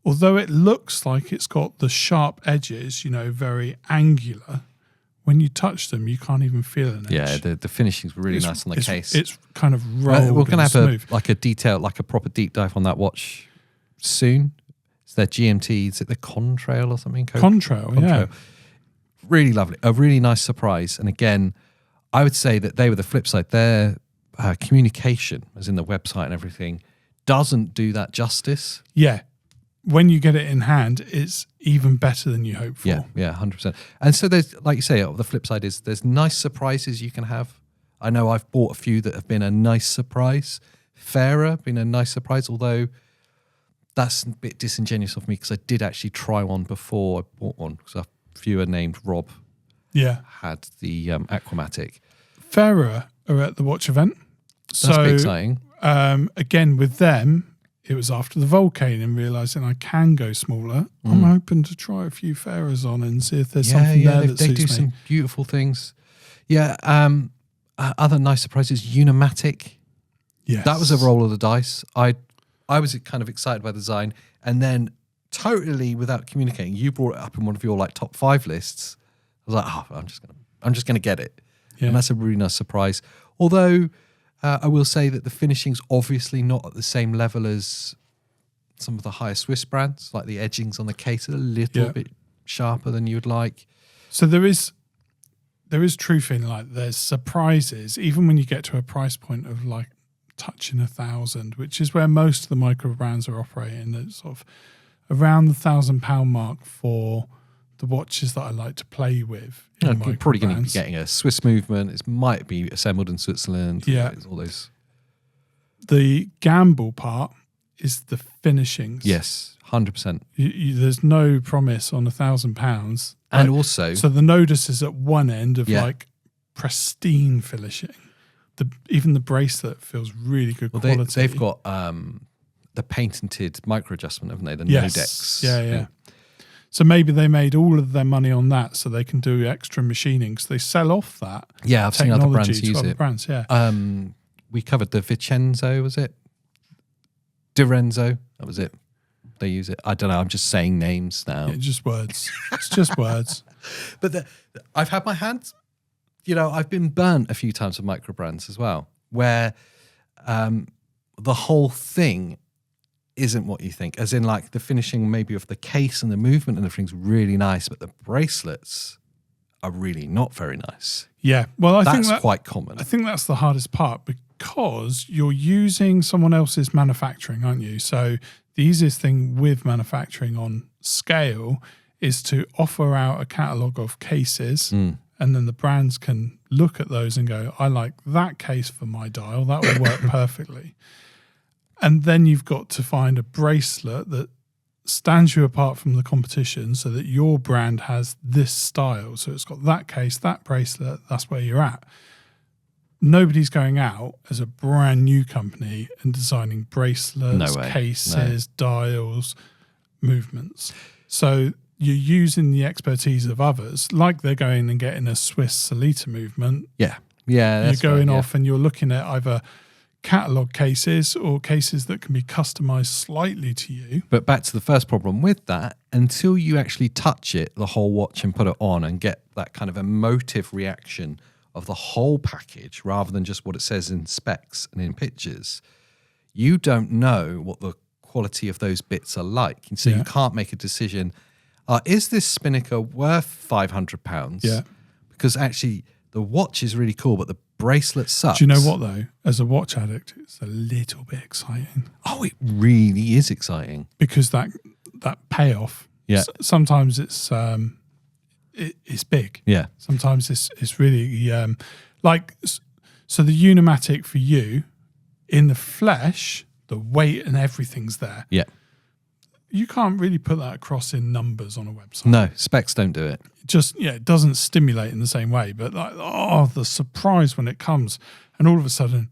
although it looks like it's got the sharp edges, very angular, when you touch them, you can't even feel an edge. Yeah, the finishing's really nice on the case. It's kind of rolled. We're going to have smooth. a proper deep dive on that watch soon. It's their GMT, is it the Contrail or something? Contrail, yeah. Really lovely. A really nice surprise. And again, I would say that they were the flip side. Their communication, as in the website and everything, doesn't do that justice. Yeah. When you get it in hand, it's even better than you hope for. Yeah, 100%. And so there's, like you say, the flip side is there's nice surprises you can have. I know I've bought a few that have been a nice surprise. Fairer, been a nice surprise, although that's a bit disingenuous of me because I did actually try one before I bought one, because a viewer named Rob had the Aquamatic. Fairer are at the watch event. That's a bit exciting. Again, with them, it was after the Vulcane and realising I can go smaller. I'm hoping to try a few Fairers on and see if there's something there that they suits do me. some beautiful things. Yeah. Other nice surprises, Unimatic. Yes. That was a roll of the dice. I was kind of excited by the design, and then totally without communicating, you brought it up in one of your like top 5 lists was like, oh, I'm just gonna get it, Yeah. and that's a really nice surprise. Although I will say that the finishing's obviously not at the same level as some of the higher Swiss brands, like the edgings on the case are a little bit sharper than you would like. So there is truth in like there's surprises, even when you get to a price point of like touching 1,000, which is where most of the micro brands are operating. It's sort of around the £1,000 mark for the watches that I like to play with. You're probably going to be getting a Swiss movement. It might be assembled in Switzerland. Yeah. All those. The gamble part is the finishings. Yes, 100%. There's no promise on £1,000. And also... So the Nodus is at one end of like pristine finishing. Even the bracelet feels really good quality. They've got the patented micro adjustment, haven't they? The Nodex. Yeah. So maybe they made all of their money on that so they can do extra machining. So they sell off that. Yeah, I've seen other brands use it. Brands, yeah. We covered the Vincenzo, was it? Direnzo, that was it. They use it. I don't know. I'm just saying names now. Yeah, just words. It's just words. But I've had my hands. I've been burnt a few times with micro brands as well, where the whole thing isn't what you think. As in, like the finishing maybe of the case and the movement and everything's really nice, but the bracelets are really not very nice. Yeah, well, I think that's quite common. I think that's the hardest part because you're using someone else's manufacturing, aren't you? So the easiest thing with manufacturing on scale is to offer out a catalogue of cases, and then the brands can look at those and go, I like that case for my dial. That will work perfectly. And then you've got to find a bracelet that stands you apart from the competition so that your brand has this style. So it's got that case, that bracelet, that's where you're at. Nobody's going out as a brand new company and designing bracelets, cases, dials, movements. So you're using the expertise of others, like they're going and getting a Swiss Solita movement. Yeah. You're going off and you're looking at either catalogue cases or cases that can be customized slightly to you. But back to the first problem with that, until you actually touch it, the whole watch, and put it on and get that kind of emotive reaction of the whole package rather than just what it says in specs and in pictures, you don't know what the quality of those bits are like. And so you can't make a decision, is this spinnaker worth £500? Yeah. Because actually the watch is really cool, but the bracelet sucks. Do you know what though? As a watch addict, it's a little bit exciting. Oh, it really is exciting. Because that payoff, sometimes it's big. Yeah. Sometimes it's really so the Unimatic for you, in the flesh, the weight and everything's there. Yeah. You can't really put that across in numbers on a website. No, specs don't do it. It doesn't stimulate in the same way. But the surprise when it comes, and all of a sudden,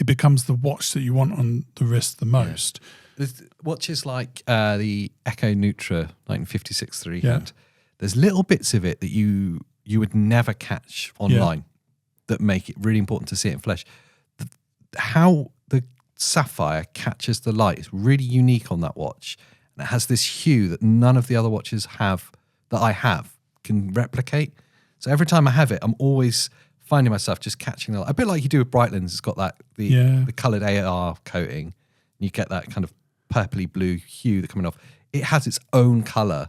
it becomes the watch that you want on the wrist the most. Yeah. There's watches like the Echo Nutra 1956 3-hand. There's little bits of it that you would never catch online that make it really important to see it in flesh. How the sapphire catches the light is really unique on that watch, and it has this hue that none of the other watches can replicate. So every time I have it, I'm always finding myself just catching the light. A bit like you do with Breitlands. It's got that the coloured AR coating. You get that kind of purpley blue hue that coming off. It has its own colour,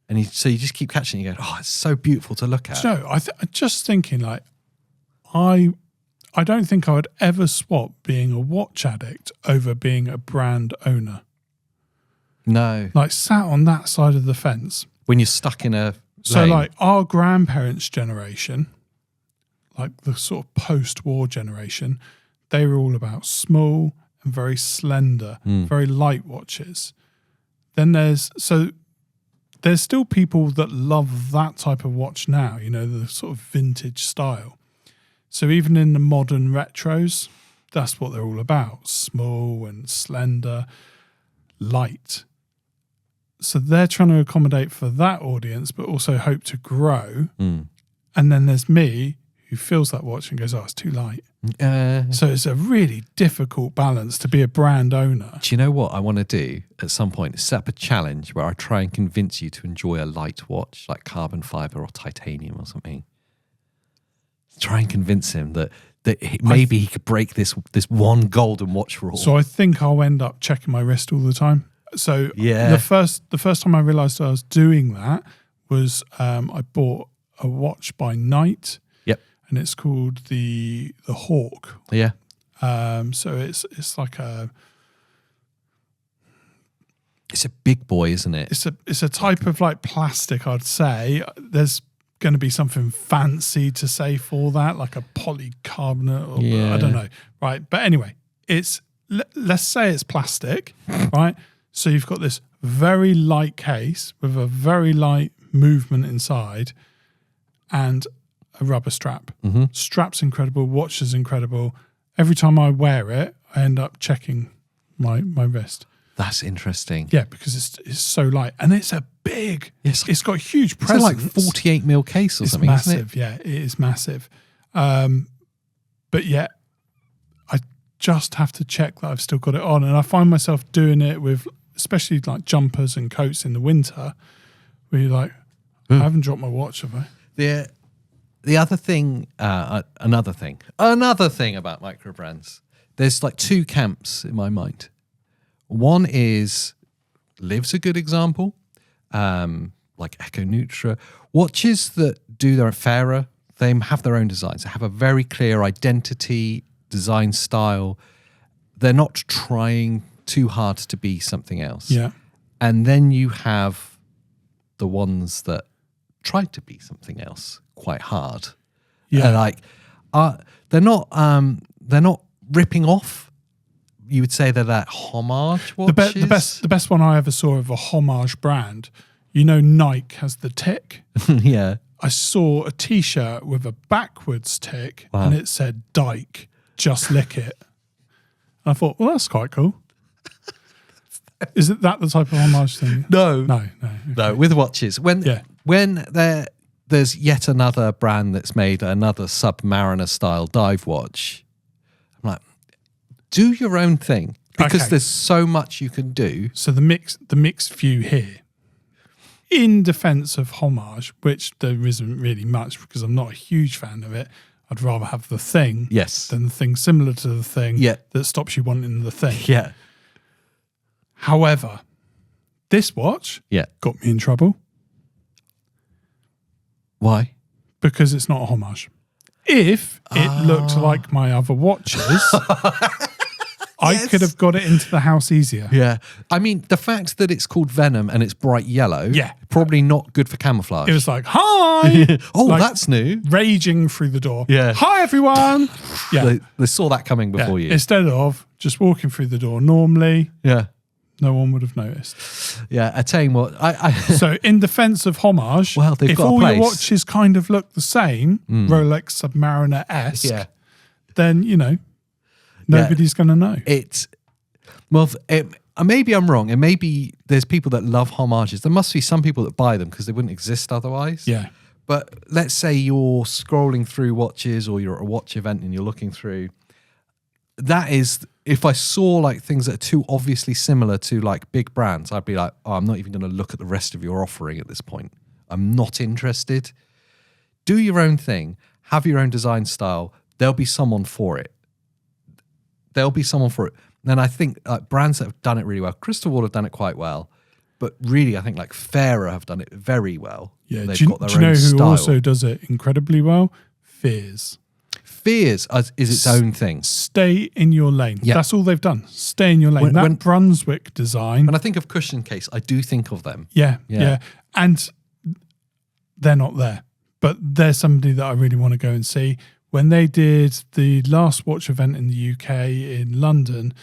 and so you just keep catching it. You go, oh, it's so beautiful to look at. So I'm just thinking, I don't think I would ever swap being a watch addict over being a brand owner. No. Sat on that side of the fence. When you're stuck in a So lane. Our grandparents' generation, the sort of post-war generation, they were all about small and very slender, very light watches. Then there's still people that love that type of watch now, the sort of vintage style. So even in the modern retros, that's what they're all about. Small and slender, light. So they're trying to accommodate for that audience, but also hope to grow. And then there's me, who feels that watch and goes, oh, it's too light. So it's a really difficult balance to be a brand owner. Do you know what I want to do at some point? Is set up a challenge where I try and convince you to enjoy a light watch like carbon fiber or titanium or something. Try and convince him that maybe he could break this one golden watch rule. So I think I'll end up checking my wrist all the time. So the first time I realised I was doing that was I bought a watch by Night. Yep. And it's called the Hawk. Yeah. So it's like it's a big boy, isn't it? It's a type of like plastic, I'd say. There's going to be something fancy to say for that, like a polycarbonate or I don't know. Right. But anyway, let's say it's plastic, right? So you've got this very light case with a very light movement inside and a rubber strap. Mm-hmm. Strap's incredible, watch is incredible. Every time I wear it, I end up checking my wrist. That's interesting. Yeah, because it's so light. And it's a big, it's got a huge presence. It's like 48 mil case or something, massive, isn't it? Yeah, it is massive. But yet, I just have to check that I've still got it on. And I find myself doing it with, especially like jumpers and coats in the winter, where you're like, I haven't dropped my watch, have I? The other thing, another thing about microbrands, there's like two camps in my mind. One is Liv's a good example, like Echo Nutra. Watches that do their fairer, they have their own designs. They have a very clear identity, design style. They're not trying too hard to be something else. Yeah. And then you have the ones that try to be something else quite hard. Yeah. They're not ripping off. You would say they're that homage watches. The best one I ever saw of a homage brand, you know, Nike has the tick. Yeah. I saw a T-shirt with a backwards tick Wow. and it said Dyke, just lick it. And I thought, well, that's quite cool. Is it that the type of homage thing? No. Okay. With watches. When there's yet another brand that's made another Submariner style dive watch, I'm like, do your own thing, because there's so much you can do. So the mixed view here, in defense of homage, which there isn't really much because I'm not a huge fan of it. I'd rather have the thing than the thing similar to the thing that stops you wanting the thing. Yeah. However, this watch got me in trouble. Why? Because it's not a homage. If it looked like my other watches, I could have got it into the house easier. Yeah. I mean, the fact that it's called Venom and it's bright yellow, probably not good for camouflage. It was like, hi! Like, that's new. Raging through the door. Yeah. Hi, everyone! Yeah. They saw that coming before you. Instead of just walking through the door normally, no one would have noticed. Yeah, I tell you what, So in defense of homage, they've if got a all place. your watches kind of look the same, Rolex Submariner-esque, then, you know, nobody's going to know. Maybe I'm wrong, and maybe there's people that love homages. There must be some people that buy them because they wouldn't exist otherwise. Yeah. But let's say you're scrolling through watches or you're at a watch event and you're looking through. That is, if I saw like things that are too obviously similar to like big brands, I'd be like, oh, I'm not even going to look at the rest of your offering at this point. I'm not interested. Do your own thing. Have your own design style. There'll be someone for it. And I think brands that have done it really well, Crystal Wall have done it quite well, but really I think like Fairer have done it very well. Yeah, They've do you got their know own who style. also does it incredibly well? Fears. Fears is its own thing. Stay in your lane. Yeah. That's all they've done. Stay in your lane. That Brunswick design. When I think of cushion case, I do think of them. Yeah. And they're not there. But they're somebody that I really want to go and see. When they did the last watch event in the UK in London,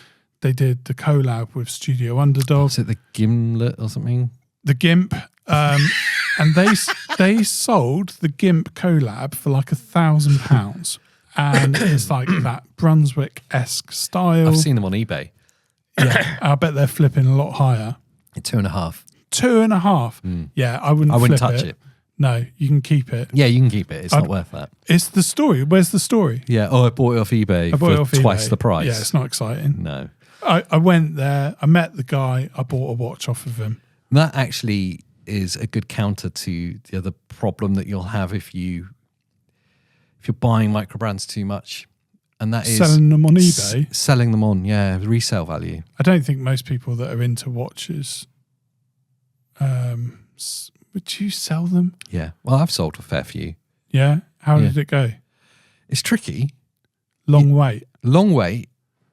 they did the collab with Studio Underdog. Is it the Gimlet or something? The GIMP. And they sold the GIMP collab for like £1,000. And it's like that Brunswick-esque style. I've seen them on eBay. Yeah, I bet they're flipping a lot higher. 2.5. 2.5. Yeah, I wouldn't touch it. No, you can keep it. Yeah, you can keep it. It's not worth that. It's the story. Where's the story? Yeah. Oh, I bought it off eBay for twice the price. Yeah, it's not exciting. No. I went there. I met the guy. I bought a watch off of him. That actually is a good counter to the other problem that you'll have if you're buying microbrands too much, and that is selling them on eBay. Selling them on, resale value. I don't think most people that are into watches. Would you sell them? Yeah. Well, I've sold a fair few. Yeah. How did it go? It's tricky. Long wait. Long wait.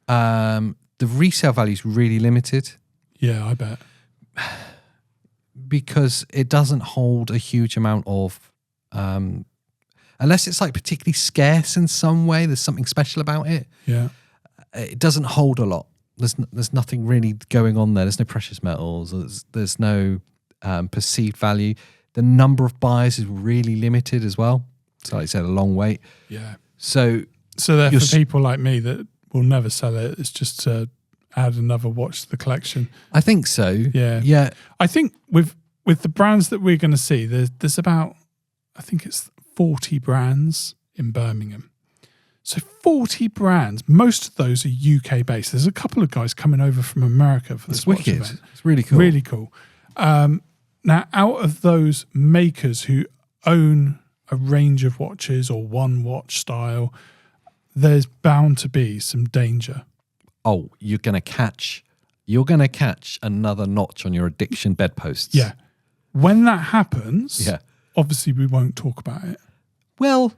The resale value is really limited. Yeah, I bet. Because it doesn't hold a huge amount of, unless it's like particularly scarce in some way, there's something special about it. Yeah. It doesn't hold a lot. There's nothing really going on there. There's no precious metals. There's no perceived value. The number of buyers is really limited as well. So like I said, a long wait. Yeah. So they're for people like me that will never sell it. It's just to add another watch to the collection. I think so. Yeah. Yeah. I think with the brands that we're going to see, there's about, I think it's 40 brands in Birmingham. So 40 brands, most of those are UK based. There's a couple of guys coming over from America for this watch event. It's really cool. Really cool. Now, out of those makers who own a range of watches or one watch style, there's bound to be some danger. Oh, you're going to catch another notch on your addiction bedposts. Yeah. When that happens, yeah. Obviously we won't talk about it. Well,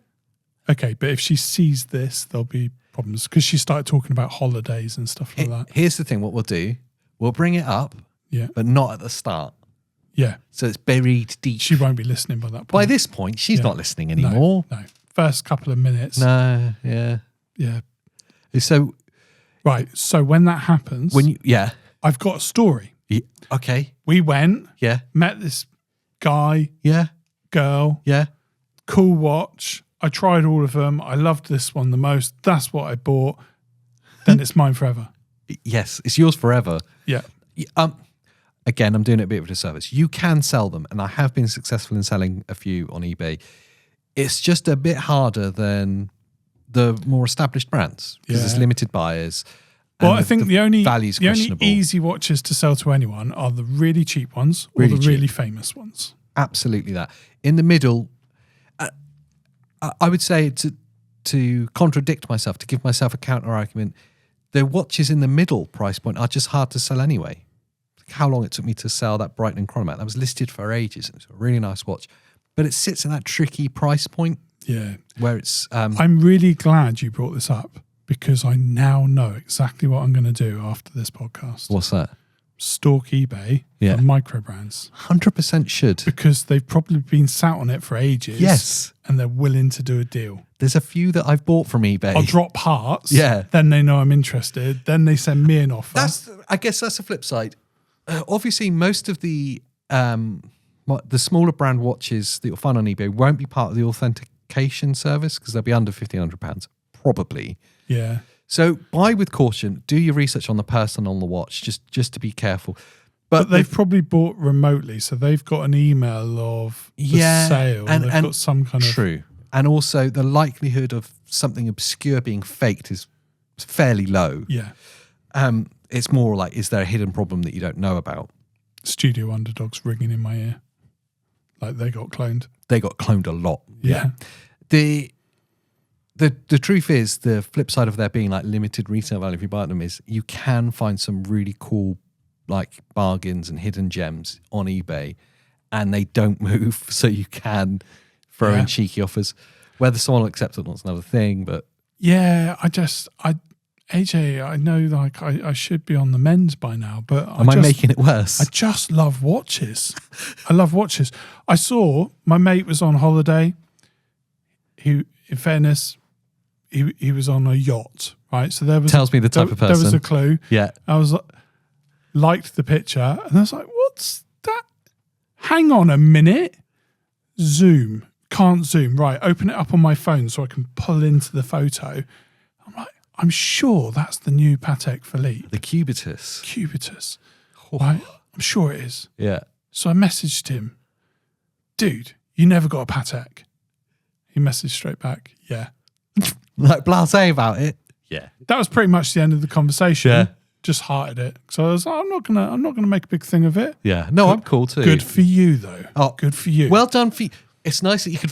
okay, but if she sees this, there'll be problems because she started talking about holidays and stuff like that. Here's the thing, what we'll do, we'll bring it up, but not at the start. Yeah. So it's buried deep. She won't be listening by that point. By this point, she's not listening anymore. No. First couple of minutes. No, yeah. Yeah. So... Right, so when that happens... I've got a story. Yeah, okay. We went, met this guy, girl, cool watch. I tried all of them. I loved this one the most. That's what I bought. Then it's mine forever. Yes, it's yours forever. Yeah. Again, I'm doing it a bit of a disservice. You can sell them, and I have been successful in selling a few on eBay. It's just a bit harder than the more established brands because there's limited buyers. Well, I think the only easy watches to sell to anyone are the really cheap ones or the really famous ones. Absolutely that. In the middle, I would say to contradict myself, to give myself a counter argument, the watches in the middle price point are just hard to sell anyway. How long it took me to sell that Brighton Chronomat. That was listed for ages. It was a really nice watch. But it sits in that tricky price point. Yeah. Where it's... I'm really glad you brought this up because I now know exactly what I'm going to do after this podcast. What's that? Stalk eBay for microbrands. 100% should. Because they've probably been sat on it for ages. Yes. And they're willing to do a deal. There's a few that I've bought from eBay. I'll drop parts. Yeah. Then they know I'm interested. Then they send me an offer. I guess that's the flip side. Obviously, most of the smaller brand watches that you'll find on eBay won't be part of the authentication service because they'll be under £1,500, probably. Yeah. So buy with caution. Do your research on the person on the watch, just to be careful. But they've probably bought remotely, so they've got an email of the sale. And they've got some kind of... True. And also the likelihood of something obscure being faked is fairly low. Yeah. It's more like, is there a hidden problem that you don't know about? Studio Underdogs ringing in my ear. Like they got cloned. They got cloned a lot. Yeah. The truth is, the flip side of there being like limited resale value if you buy them is you can find some really cool like bargains and hidden gems on eBay and they don't move, so you can throw in cheeky offers. Whether someone will accept it or not is another thing, but... Yeah, AJ, I know like I should be on the mend by now, but Am I making it worse? I just love watches. I love watches. I saw my mate was on holiday. He, in fairness, he was on a yacht, right? So there was tells me the type of person. There was a clue. Yeah. I was liked the picture, and I was like, "What's that? Hang on a minute. Zoom. Can't zoom. Right. Open it up on my phone so I can pull into the photo." I'm like, I'm sure that's the new Patek Philippe. The Cubitus. Right? I'm sure it is. Yeah. So I messaged him, dude, you never got a Patek? He messaged straight back, yeah. Like blasé about it. Yeah. That was pretty much the end of the conversation. Yeah. Just hearted it. So I was like, I'm not gonna make a big thing of it. Yeah. No, I'm cool too. Good for you though. Oh, good for you. Well done for you. It's nice that you could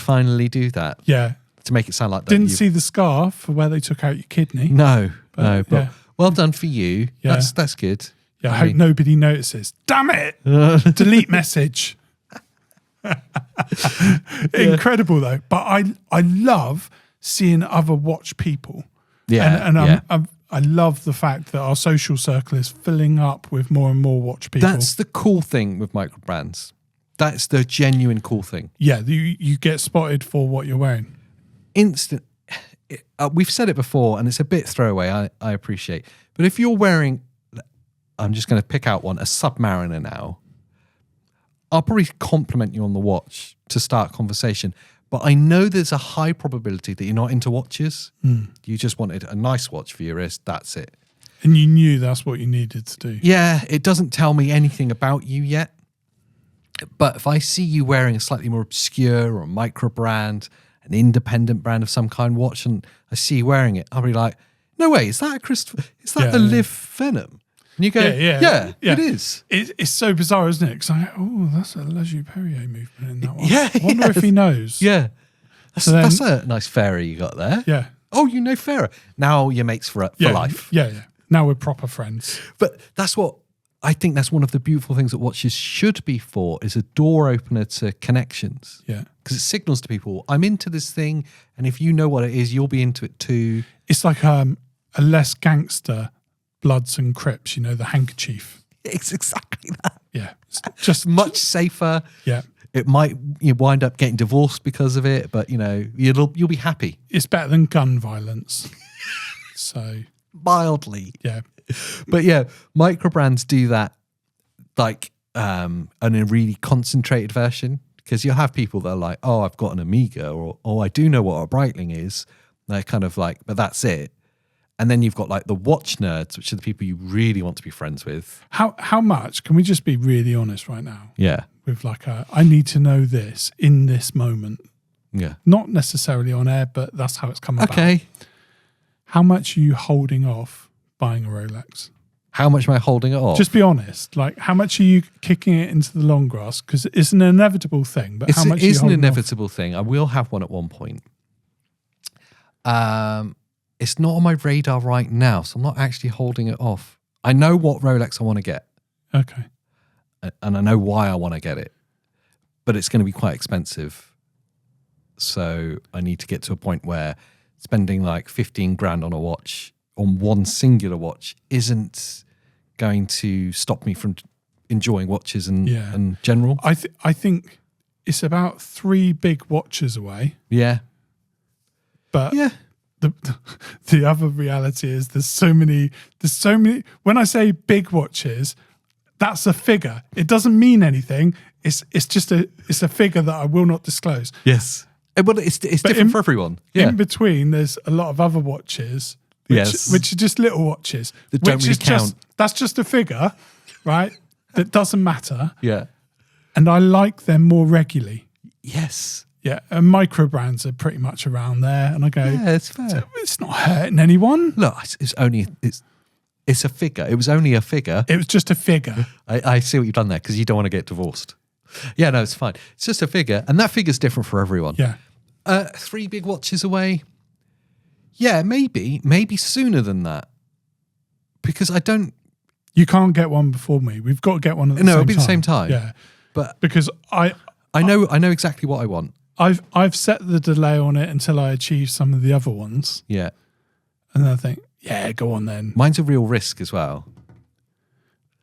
finally do that. Yeah. To make it sound like that. Didn't see the scar for where they took out your kidney. No, but yeah. well done for you. Yeah. That's good. Yeah, I hope nobody notices. Damn it! Delete message. Incredible though. But I love seeing other watch people. Yeah. And I love the fact that our social circle is filling up with more and more watch people. That's the cool thing with microbrands. That's the genuine cool thing. Yeah, you get spotted for what you're wearing. We've said it before, and it's a bit throwaway, I appreciate. But if you're wearing, I'm just going to pick out one, a Submariner now, I'll probably compliment you on the watch to start conversation. But I know there's a high probability that you're not into watches. You just wanted a nice watch for your wrist. That's it. And you knew that's what you needed to do. Yeah, it doesn't tell me anything about you yet. But if I see you wearing a slightly more obscure or a micro brand, an independent brand of some kind watch, and I see you wearing it, I'll be like, no way, is that a Christopher? Is that the Liv Venom? And you go, yeah, it is. It's so bizarre, isn't it? Because that's a Leger Perrier movement in that one. Yeah, I wonder if he knows. Yeah. That's a nice fairer you got there. Yeah. Oh, you know fairer. Now you're mates for life. Yeah. Now we're proper friends. But I think that's one of the beautiful things that watches should be for, is a door opener to connections. Yeah. Because it signals to people, I'm into this thing, and if you know what it is, you'll be into it too. It's like a less gangster Bloods and Crips, the handkerchief. It's exactly that. Yeah. It's just much safer. Yeah. It might wind up getting divorced because of it, but you'll be happy. It's better than gun violence. So mildly. Yeah. But yeah, microbrands do that like in a really concentrated version, because you'll have people that are like, oh, I've got an Amiga, or oh, I do know what a Breitling is. They're kind of like, but that's it. And then you've got like the watch nerds, which are the people you really want to be friends with. How much? Can we just be really honest right now? Yeah. With like I need to know this in this moment. Yeah. Not necessarily on air, but that's how it's come about. Okay. How much are you holding off buying a Rolex? How much am I holding it off? Just be honest. Like, how much are you kicking it into the long grass? Because it's an inevitable thing. But how much? It is an inevitable thing. I will have one at one point. It's not on my radar right now, so I'm not actually holding it off. I know what Rolex I want to get. Okay. And I know why I want to get it. But it's going to be quite expensive. So I need to get to a point where spending like 15 grand on a watch, on one singular watch, isn't going to stop me from enjoying watches and general. I think it's about 3 big watches away. Yeah. But the other reality is there's so many. When I say big watches, that's a figure. It doesn't mean anything. It's just a figure that I will not disclose. Yes. Well, it's different for everyone. Yeah. In between, there's a lot of other watches, which are just little watches. That don't really count. That's just a figure, right? That doesn't matter. Yeah. And I like them more regularly. Yes. Yeah, and microbrands are pretty much around there. And I go, yeah, it's fair. It's not hurting anyone. Look, it's a figure. It was only a figure. It was just a figure. I see what you've done there, because you don't want to get divorced. Yeah, no, it's fine. It's just a figure, and that figure's different for everyone. Yeah. 3 big watches away. Yeah, maybe sooner than that, because I don't. You can't get one before me. We've got to get one at the same time. No, it'll be the same time. Yeah, but because I know exactly what I want. I've set the delay on it until I achieve some of the other ones. Yeah, and then I think, yeah, go on then. Mine's a real risk as well.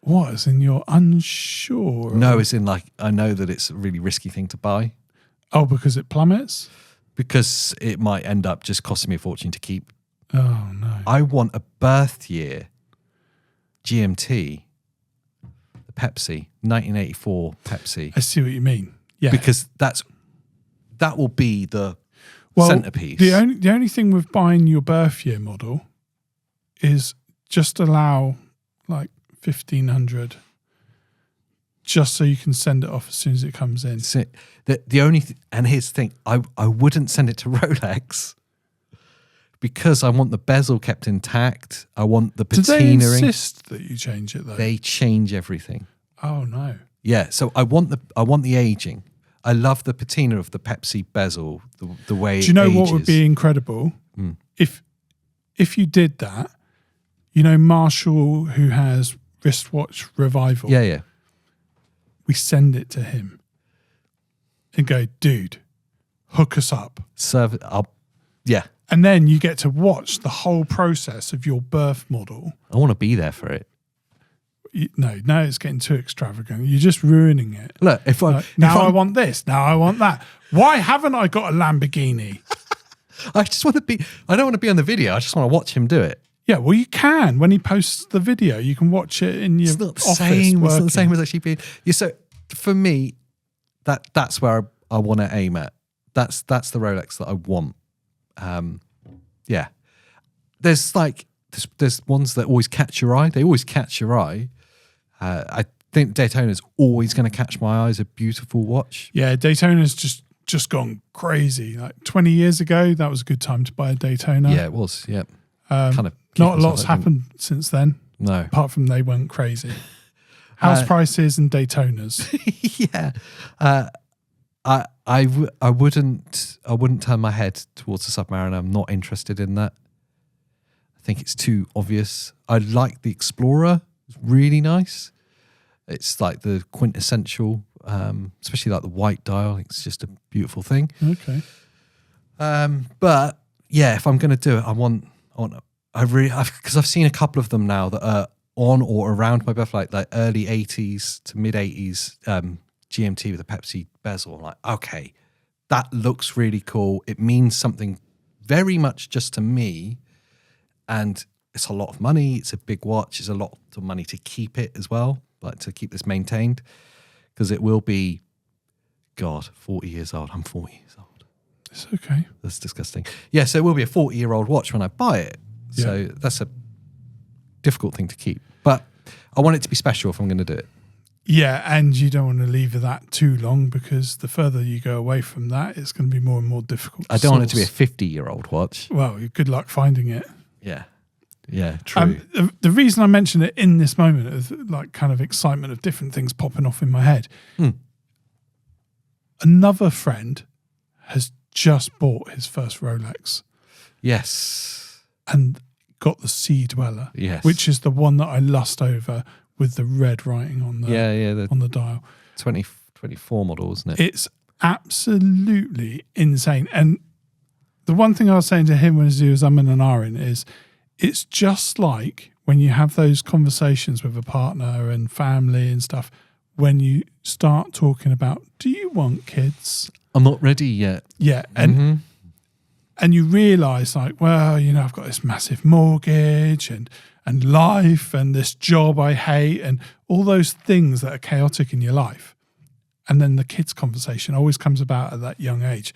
What? As in you're unsure? No, as in like I know that it's a really risky thing to buy. Oh, because it plummets? Because it might end up just costing me a fortune to keep. Oh, no. I want a birth year GMT, the Pepsi, 1984 Pepsi. I see what you mean. Yeah. Because that will be the centerpiece. The only thing with buying your birth year model is just allow like 1,500 just so you can send it off as soon as it comes in. So the only and here's the thing, I wouldn't send it to Rolex because I want the bezel kept intact. I want the patinaing. Do they insist that you change it though? They change everything. Oh no. Yeah, so I want the aging. I love the patina of the Pepsi bezel, the way. Do you know it what would ages. be incredible if you did that? You know Marshall, who has wristwatch revival. Yeah. We send it to him and go, dude, hook us up. Serve it up. Yeah. And then you get to watch the whole process of your birth model. I want to be there for it. No, now it's getting too extravagant. You're just ruining it. Look, if I I want this, now I want that. Why haven't I got a Lamborghini? I just want to be. I don't want to be on the video. I just want to watch him do it. Yeah, well, you can. When he posts the video, you can watch it in your It's not the office. same. It's not working. the same as actually being. Yeah, so for me, that's where I want to aim at. That's the Rolex that I want. Yeah, there's ones that always catch your eye. They always catch your eye. I think Daytona's always going to catch my eye as a beautiful watch. Yeah, Daytona's just gone crazy. Like 20 years ago, that was a good time to buy a Daytona. Yeah, it was. Yeah, kind of. Not a lot's happened since then. No, apart from they went crazy. House prices and Daytonas. Yeah, I wouldn't turn my head towards the Submariner. I'm not interested in that. I think it's too obvious. I like the Explorer. It's really nice. It's like the quintessential, especially like the white dial. It's just a beautiful thing. Okay. But yeah, if I'm going to do it, because I've seen a couple of them now that are on or around my birthday, like early 80s to mid 80s GMT with a Pepsi bezel. I'm like, okay, that looks really cool. It means something very much just to me, and it's a lot of money. It's a big watch. It's a lot of money to keep it as well, like to keep this maintained, because it will be, God, 40 years old. I'm 40 years old. It's okay. That's disgusting. Yeah, so it will be a 40-year-old watch when I buy it. So that's a difficult thing to keep. But I want it to be special if I'm going to do it. Yeah, and you don't want to leave that too long, because the further you go away from that, it's going to be more and more difficult. I don't want it to be a 50-year-old watch. Well, good luck finding it. Yeah, true. The reason I mention it in this moment of like kind of excitement of different things popping off in my head. Another friend has just bought his first Rolex. Yes. And got the Sea Dweller. Yes. Which is the one that I lust over with the red writing on the on the dial. 2024 model, isn't it? It's absolutely insane. And the one thing I was saying to him when he was umming and ahhing is, it's just like when you have those conversations with a partner and family and stuff, when you start talking about, do you want kids? I'm not ready yet. Yeah. And you realise, like, well, you know, I've got this massive mortgage and life and this job I hate and all those things that are chaotic in your life. And then the kids conversation always comes about at that young age.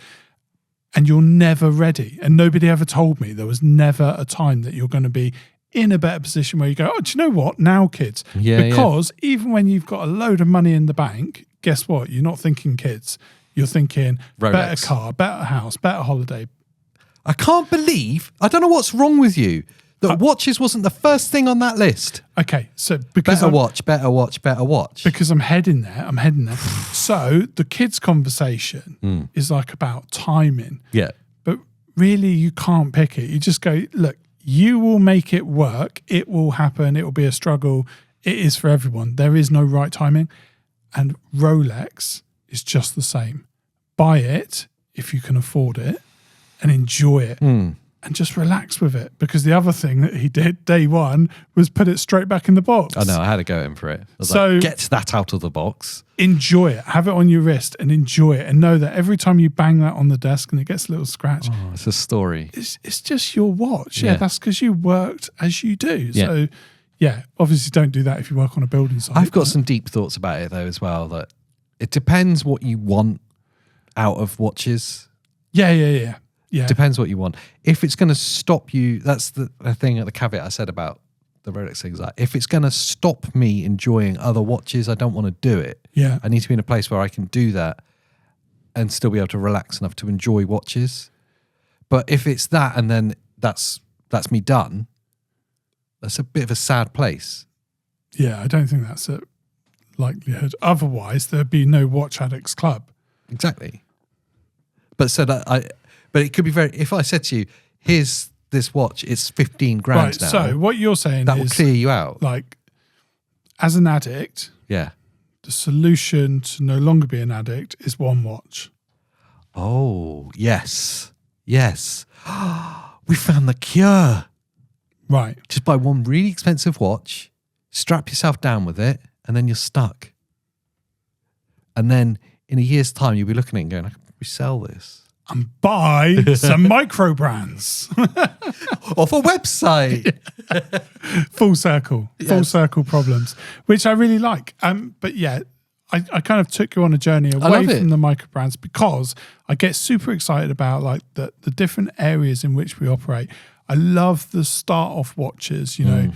And you're never ready. And nobody ever told me there was never a time that you're going to be in a better position where you go, oh, do you know what? Now, kids. Because even when you've got a load of money in the bank, guess what? You're not thinking kids. You're thinking Rolex. Better car, better house, better holiday. I can't believe, I don't know what's wrong with you, that watches wasn't the first thing on that list. Okay, so because better watch. Because I'm heading there. So the kids' conversation is like about timing. Yeah. But really, you can't pick it. You just go, look, you will make it work. It will happen. It will be a struggle. It is for everyone. There is no right timing. And Rolex is just the same. Buy it if you can afford it and enjoy it. And just relax with it, because the other thing that he did day one was put it straight back in the box. I know, I had to go in for it. I was like, get that out of the box. Enjoy it. Have it on your wrist and enjoy it. And know that every time you bang that on the desk and it gets a little scratch, it's a story. It's just your watch. Yeah, that's because you worked as you do. So, yeah, obviously don't do that if you work on a building site. I've got some deep thoughts about it, though, as well, that it depends what you want out of watches. Yeah. Depends what you want. If it's going to stop you, that's the thing, the caveat I said about the Rolex things. Like, if it's going to stop me enjoying other watches, I don't want to do it. Yeah. I need to be in a place where I can do that and still be able to relax enough to enjoy watches. But if it's that and then that's me done, that's a bit of a sad place. Yeah, I don't think that's a likelihood. Otherwise, there'd be no Watch Addicts Club. Exactly. But but it could be if I said to you, here's this watch, it's 15 grand Right, now. so what you're saying that is... will clear you out. Like, as an addict, Yeah. the solution to no longer be an addict is one watch. Oh, yes. Yes. We found the cure. Right. Just buy one really expensive watch, strap yourself down with it, and then you're stuck. And then in a year's time, you'll be looking at it and going, I could resell this. And buy some MicroBrands. Off a website. Full circle. Yes. Full circle problems, which I really like. But yeah, I kind of took you on a journey away from the MicroBrands because I get super excited about like the different areas in which we operate. I love the start-off watches. You know,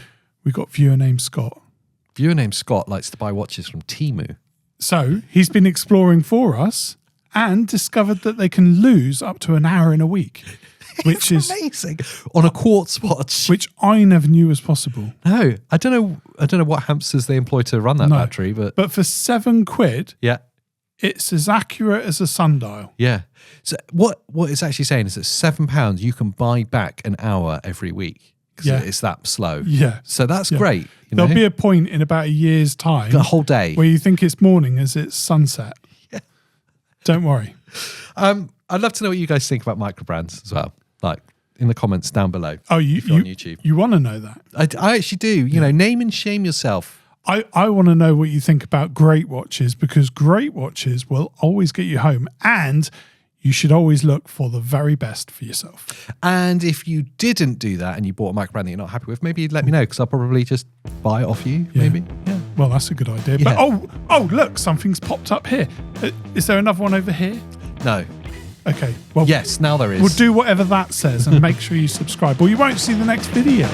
we've got viewer named Scott. Viewer named Scott likes to buy watches from Temu. So he's been exploring for us and discovered that they can lose up to an hour in a week, which is amazing on a quartz watch, which I never knew was possible. No, I don't know what hamsters they employ to run that battery, but for £7, yeah, it's as accurate as a sundial. Yeah. So what it's actually saying is that £7 you can buy back an hour every week because it's that slow. Yeah. So that's great. There'll be a point in about a year's time, a whole day, where you think it's morning as it's sunset. Yeah. Don't worry. I'd love to know what you guys think about MicroBrands as well. Like in the comments down below. Oh, if you're on YouTube. You want to know that? I actually do. You know, name and shame yourself. I want to know what you think about great watches, because great watches will always get you home, and you should always look for the very best for yourself. And if you didn't do that and you bought a MicroBrand that you're not happy with, maybe let me know, because I'll probably just buy it off you, maybe. Yeah. Well, that's a good idea. Yeah. But oh, look, something's popped up here. Is there another one over here? No. Okay. Well, yes, now there is. We'll do whatever that says and make sure you subscribe, or you won't see the next video.